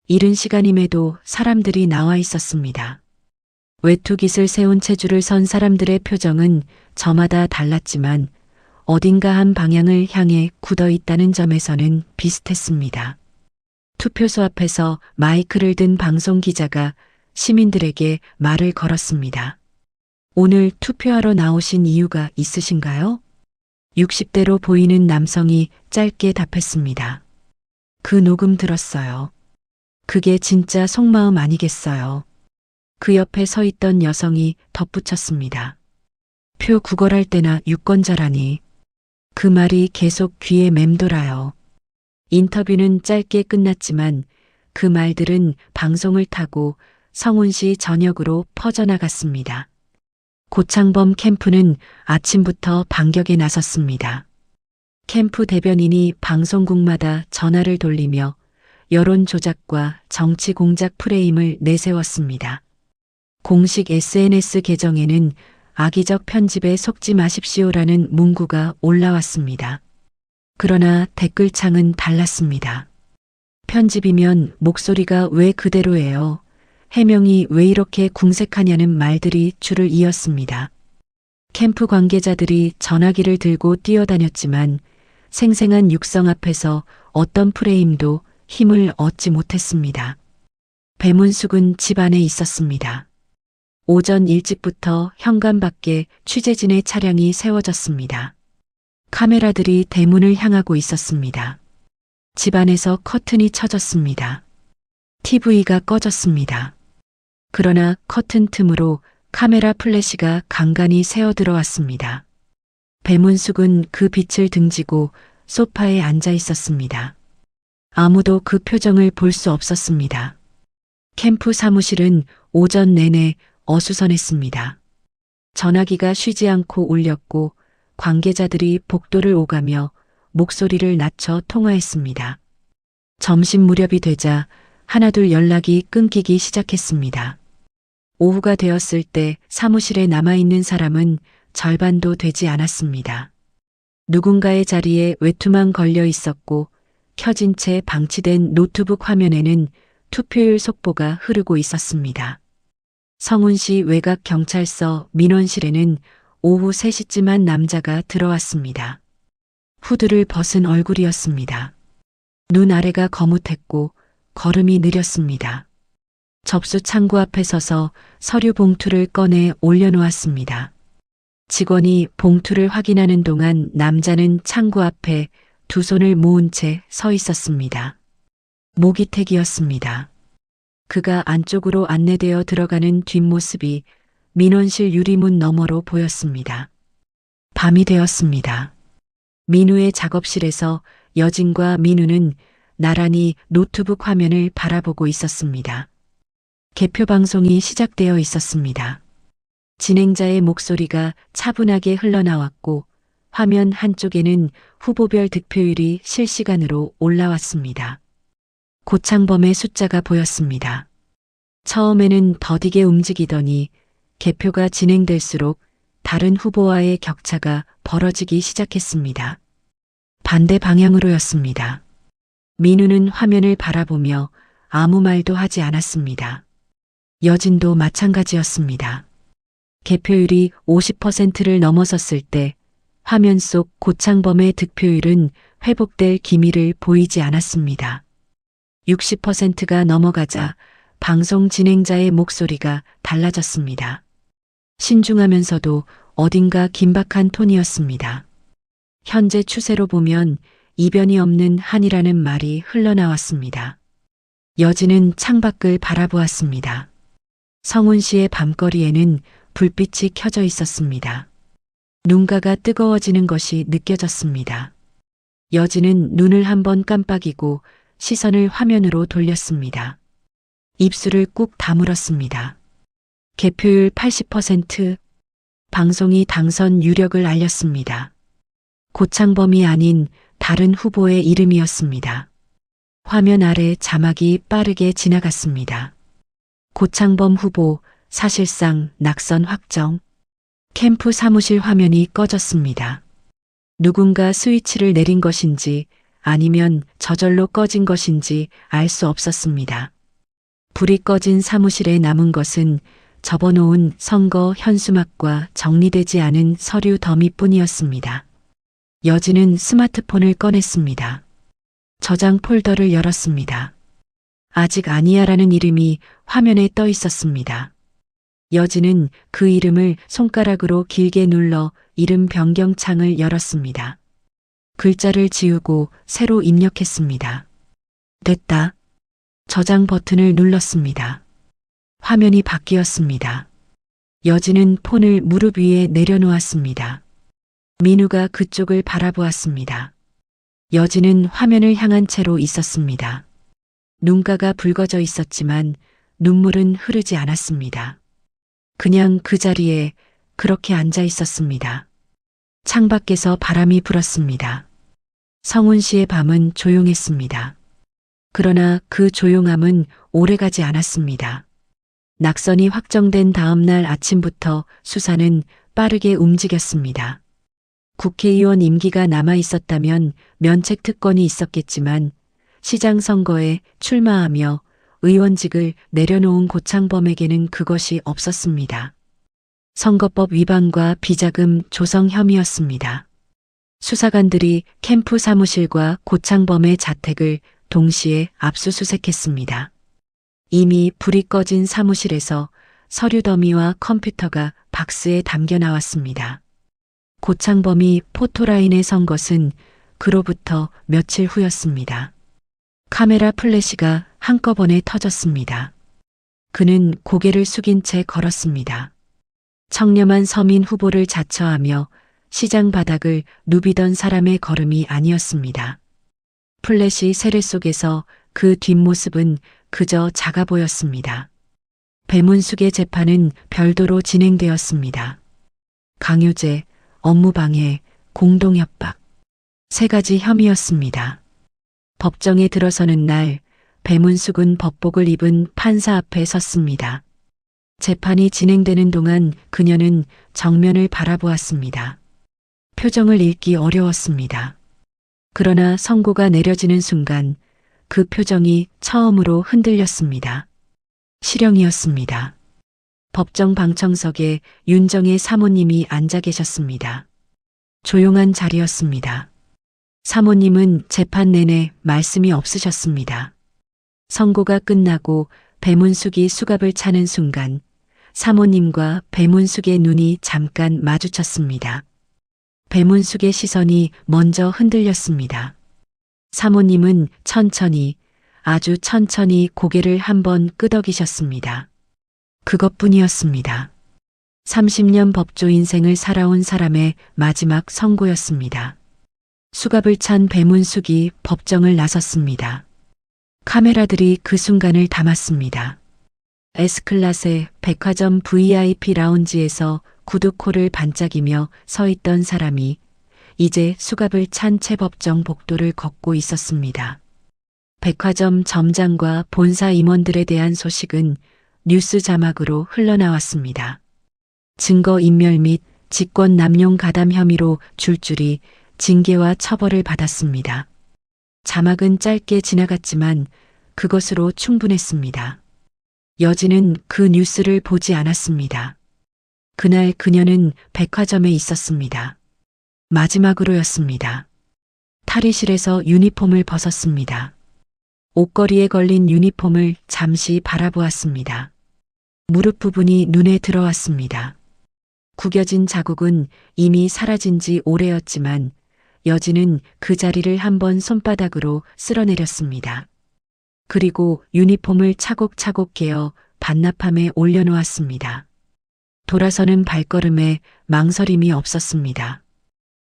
이른 시간임에도 사람들이 나와 있었습니다. 외투깃을 세운 채 줄을 선 사람들의 표정은 저마다 달랐지만 어딘가 한 방향을 향해 굳어 있다는 점에서는 비슷했습니다. 투표소 앞에서 마이크를 든 방송 기자가 시민들에게 말을 걸었습니다. 오늘 투표하러 나오신 이유가 있으신가요? 60대로 보이는 남성이 짧게 답했습니다. 그 녹음 들었어요. 그게 진짜 속마음 아니겠어요. 그 옆에 서 있던 여성이 덧붙였습니다. 표 구걸할 때나 유권자라니. 그 말이 계속 귀에 맴돌아요. 인터뷰는 짧게 끝났지만 그 말들은 방송을 타고 성운시 전역으로 퍼져나갔습니다. 고창범 캠프는 아침부터 반격에 나섰습니다. 캠프 대변인이 방송국마다 전화를 돌리며 여론 조작과 정치 공작 프레임을 내세웠습니다. 공식 SNS 계정에는 악의적 편집에 속지 마십시오라는 문구가 올라왔습니다. 그러나 댓글창은 달랐습니다. 편집이면 목소리가 왜 그대로예요? 해명이 왜 이렇게 궁색하냐는 말들이 줄을 이었습니다. 캠프 관계자들이 전화기를 들고 뛰어다녔지만 생생한 육성 앞에서 어떤 프레임도 힘을 얻지 못했습니다. 배문숙은 집 안에 있었습니다. 오전 일찍부터 현관 밖에 취재진의 차량이 세워졌습니다. 카메라들이 대문을 향하고 있었습니다. 집 안에서 커튼이 쳐졌습니다. TV가 꺼졌습니다. 그러나 커튼 틈으로 카메라 플래시가 간간히 새어 들어왔습니다. 배문숙은 그 빛을 등지고 소파에 앉아 있었습니다. 아무도 그 표정을 볼 수 없었습니다. 캠프 사무실은 오전 내내 어수선했습니다. 전화기가 쉬지 않고 울렸고 관계자들이 복도를 오가며 목소리를 낮춰 통화했습니다. 점심 무렵이 되자 하나둘 연락이 끊기기 시작했습니다. 오후가 되었을 때 사무실에 남아있는 사람은 절반도 되지 않았습니다. 누군가의 자리에 외투만 걸려 있었고 켜진 채 방치된 노트북 화면에는 투표율 속보가 흐르고 있었습니다. 성운시 외곽경찰서 민원실에는 오후 3시쯤 한 남자가 들어왔습니다. 후드를 벗은 얼굴이었습니다. 눈 아래가 거뭇했고 걸음이 느렸습니다. 접수 창구 앞에 서서 서류 봉투를 꺼내 올려놓았습니다. 직원이 봉투를 확인하는 동안 남자는 창구 앞에 두 손을 모은 채 서 있었습니다. 모기택이었습니다. 그가 안쪽으로 안내되어 들어가는 뒷모습이 민원실 유리문 너머로 보였습니다. 밤이 되었습니다. 민우의 작업실에서 여진과 민우는 나란히 노트북 화면을 바라보고 있었습니다. 개표 방송이 시작되어 있었습니다. 진행자의 목소리가 차분하게 흘러나왔고 화면 한쪽에는 후보별 득표율이 실시간으로 올라왔습니다. 고창범의 숫자가 보였습니다. 처음에는 더디게 움직이더니 개표가 진행될수록 다른 후보와의 격차가 벌어지기 시작했습니다. 반대 방향으로였습니다. 민우는 화면을 바라보며 아무 말도 하지 않았습니다. 여진도 마찬가지였습니다. 개표율이 50%를 넘어섰을 때 화면 속 고창범의 득표율은 회복될 기미를 보이지 않았습니다. 60%가 넘어가자 방송 진행자의 목소리가 달라졌습니다. 신중하면서도 어딘가 긴박한 톤이었습니다. 현재 추세로 보면 이변이 없는 한이라는 말이 흘러나왔습니다. 여진은 창밖을 바라보았습니다. 성운 씨의 밤거리에는 불빛이 켜져 있었습니다. 눈가가 뜨거워지는 것이 느껴졌습니다. 여진은 눈을 한번 깜빡이고 시선을 화면으로 돌렸습니다. 입술을 꾹 다물었습니다. 개표율 80%, 방송이 당선 유력을 알렸습니다. 고창범이 아닌 다른 후보의 이름이었습니다. 화면 아래 자막이 빠르게 지나갔습니다. 고창범 후보, 사실상 낙선 확정. 캠프 사무실 화면이 꺼졌습니다. 누군가 스위치를 내린 것인지 아니면 저절로 꺼진 것인지 알 수 없었습니다. 불이 꺼진 사무실에 남은 것은 접어놓은 선거 현수막과 정리되지 않은 서류 더미뿐이었습니다. 여진은 스마트폰을 꺼냈습니다. 저장 폴더를 열었습니다. 아직 아니야라는 이름이 화면에 떠 있었습니다. 여진은 그 이름을 손가락으로 길게 눌러 이름 변경 창을 열었습니다. 글자를 지우고 새로 입력했습니다. 됐다. 저장 버튼을 눌렀습니다. 화면이 바뀌었습니다. 여진은 폰을 무릎 위에 내려놓았습니다. 민우가 그쪽을 바라보았습니다. 여진은 화면을 향한 채로 있었습니다. 눈가가 붉어져 있었지만 눈물은 흐르지 않았습니다. 그냥 그 자리에 그렇게 앉아 있었습니다. 창밖에서 바람이 불었습니다. 성운 씨의 밤은 조용했습니다. 그러나 그 조용함은 오래가지 않았습니다. 낙선이 확정된 다음 날 아침부터 수사는 빠르게 움직였습니다. 국회의원 임기가 남아 있었다면 면책 특권이 있었겠지만 시장 선거에 출마하며 의원직을 내려놓은 고창범에게는 그것이 없었습니다. 선거법 위반과 비자금 조성 혐의였습니다. 수사관들이 캠프 사무실과 고창범의 자택을 동시에 압수수색했습니다. 이미 불이 꺼진 사무실에서 서류 더미와 컴퓨터가 박스에 담겨 나왔습니다. 고창범이 포토라인에 선 것은 그로부터 며칠 후였습니다. 카메라 플래시가 한꺼번에 터졌습니다. 그는 고개를 숙인 채 걸었습니다. 청렴한 서민 후보를 자처하며 시장 바닥을 누비던 사람의 걸음이 아니었습니다. 플래시 세례 속에서 그 뒷모습은 그저 작아 보였습니다. 배문숙의 재판은 별도로 진행되었습니다. 강요죄, 업무방해, 공동협박. 3가지 혐의였습니다. 법정에 들어서는 날 배문숙은 법복을 입은 판사 앞에 섰습니다. 재판이 진행되는 동안 그녀는 정면을 바라보았습니다. 표정을 읽기 어려웠습니다. 그러나 선고가 내려지는 순간 그 표정이 처음으로 흔들렸습니다. 실형이었습니다. 법정 방청석에 윤정의 사모님이 앉아 계셨습니다. 조용한 자리였습니다. 사모님은 재판 내내 말씀이 없으셨습니다. 선고가 끝나고 배문숙이 수갑을 차는 순간 사모님과 배문숙의 눈이 잠깐 마주쳤습니다. 배문숙의 시선이 먼저 흔들렸습니다. 사모님은 천천히, 아주 천천히 고개를 한번 끄덕이셨습니다. 그것뿐이었습니다. 30년 법조 인생을 살아온 사람의 마지막 선고였습니다. 수갑을 찬 배문숙이 법정을 나섰습니다. 카메라들이 그 순간을 담았습니다. S클래스의 백화점 VIP 라운지에서 구두코를 반짝이며 서 있던 사람이 이제 수갑을 찬 채 법정 복도를 걷고 있었습니다. 백화점 점장과 본사 임원들에 대한 소식은 뉴스 자막으로 흘러나왔습니다. 증거인멸 및 직권 남용 가담 혐의로 줄줄이 징계와 처벌을 받았습니다. 자막은 짧게 지나갔지만 그것으로 충분했습니다. 여진은 그 뉴스를 보지 않았습니다. 그날 그녀는 백화점에 있었습니다. 마지막으로였습니다. 탈의실에서 유니폼을 벗었습니다. 옷걸이에 걸린 유니폼을 잠시 바라보았습니다. 무릎 부분이 눈에 들어왔습니다. 구겨진 자국은 이미 사라진 지 오래였지만 여진은 그 자리를 한번 손바닥으로 쓸어내렸습니다. 그리고 유니폼을 차곡차곡 개어 반납함에 올려놓았습니다. 돌아서는 발걸음에 망설임이 없었습니다.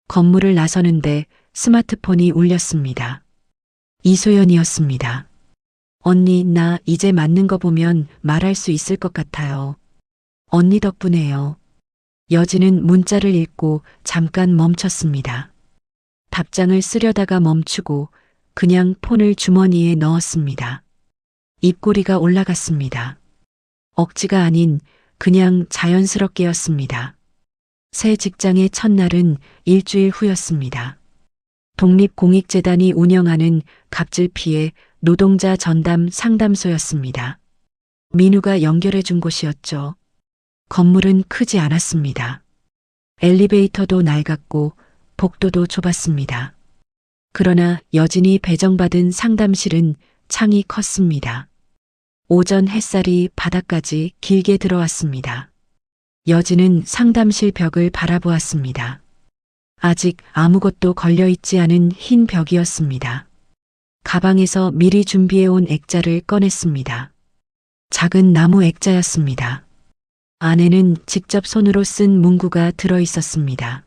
건물을 나서는데 스마트폰이 울렸습니다. 이소연이었습니다. 언니, 나 이제 맞는 거 보면 말할 수 있을 것 같아요. 언니 덕분에요. 여진은 문자를 읽고 잠깐 멈췄습니다. 답장을 쓰려다가 멈추고 그냥 폰을 주머니에 넣었습니다. 입꼬리가 올라갔습니다. 억지가 아닌 그냥 자연스럽게였습니다. 새 직장의 첫날은 일주일 후였습니다. 독립공익재단이 운영하는 갑질 피해 노동자 전담 상담소였습니다. 민우가 연결해 준 곳이었죠. 건물은 크지 않았습니다. 엘리베이터도 낡았고 복도도 좁았습니다. 그러나 여진이 배정받은 상담실은 창이 컸습니다. 오전 햇살이 바닥까지 길게 들어왔습니다. 여진은 상담실 벽을 바라보았습니다. 아직 아무것도 걸려있지 않은 흰 벽이었습니다. 가방에서 미리 준비해온 액자를 꺼냈습니다. 작은 나무 액자였습니다. 안에는 직접 손으로 쓴 문구가 들어있었습니다.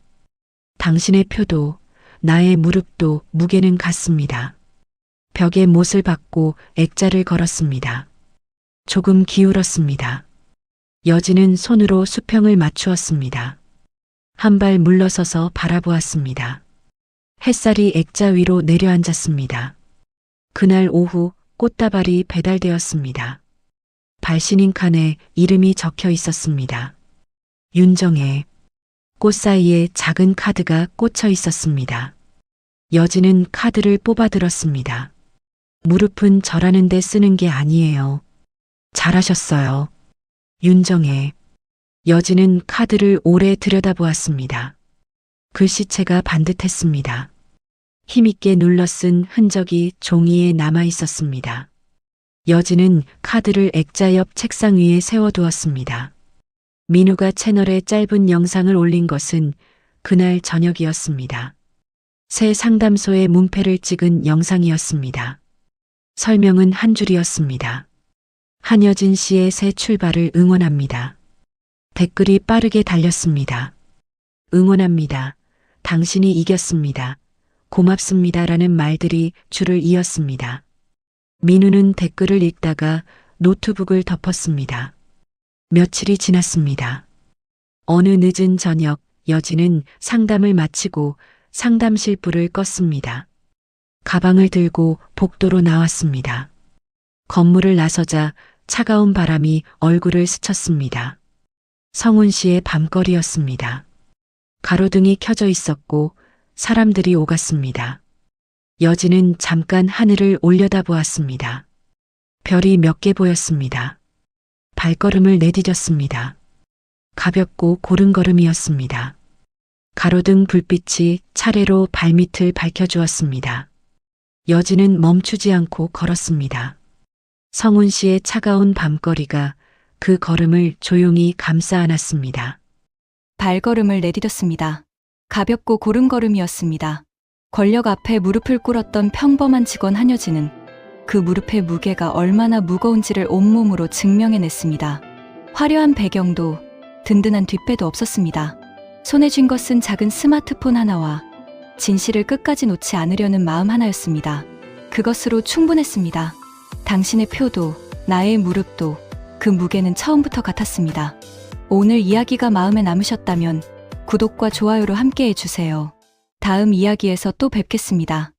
당신의 표도 나의 무릎도 무게는 같습니다. 벽에 못을 박고 액자를 걸었습니다. 조금 기울었습니다. 여진은 손으로 수평을 맞추었습니다. 한 발 물러서서 바라보았습니다. 햇살이 액자 위로 내려앉았습니다. 그날 오후 꽃다발이 배달되었습니다. 발신인 칸에 이름이 적혀 있었습니다. 윤정혜. 꽃 사이에 작은 카드가 꽂혀 있었습니다. 여진은 카드를 뽑아들었습니다. 무릎은 절하는 데 쓰는 게 아니에요. 잘하셨어요. 윤정혜. 여진은 카드를 오래 들여다보았습니다. 글씨체가 반듯했습니다. 힘있게 눌러 쓴 흔적이 종이에 남아 있었습니다. 여진은 카드를 액자 옆 책상 위에 세워두었습니다. 민우가 채널에 짧은 영상을 올린 것은 그날 저녁이었습니다. 새 상담소의 문패를 찍은 영상이었습니다. 설명은 한 줄이었습니다. 한여진 씨의 새 출발을 응원합니다. 댓글이 빠르게 달렸습니다. 응원합니다. 당신이 이겼습니다. 고맙습니다. 라는 말들이 줄을 이었습니다. 민우는 댓글을 읽다가 노트북을 덮었습니다. 며칠이 지났습니다. 어느 늦은 저녁 여진은 상담을 마치고 상담실 불을 껐습니다. 가방을 들고 복도로 나왔습니다. 건물을 나서자 차가운 바람이 얼굴을 스쳤습니다. 성훈 씨의 밤거리였습니다. 가로등이 켜져 있었고 사람들이 오갔습니다. 여진은 잠깐 하늘을 올려다보았습니다. 별이 몇 개 보였습니다. 발걸음을 내디뎠습니다. 가볍고 고른 걸음이었습니다. 가로등 불빛이 차례로 발밑을 밝혀주었습니다. 여진은 멈추지 않고 걸었습니다. 성훈 씨의 차가운 밤거리가 그 걸음을 조용히 감싸 안았습니다. 발걸음을 내디뎠습니다. 가볍고 고른 걸음이었습니다. 권력 앞에 무릎을 꿇었던 평범한 직원 한여진은 그 무릎의 무게가 얼마나 무거운지를 온몸으로 증명해냈습니다. 화려한 배경도 든든한 뒷배도 없었습니다. 손에 쥔 것은 작은 스마트폰 하나와 진실을 끝까지 놓지 않으려는 마음 하나였습니다. 그것으로 충분했습니다. 당신의 표도 나의 무릎도 그 무게는 처음부터 같았습니다. 오늘 이야기가 마음에 남으셨다면 구독과 좋아요로 함께 해주세요. 다음 이야기에서 또 뵙겠습니다.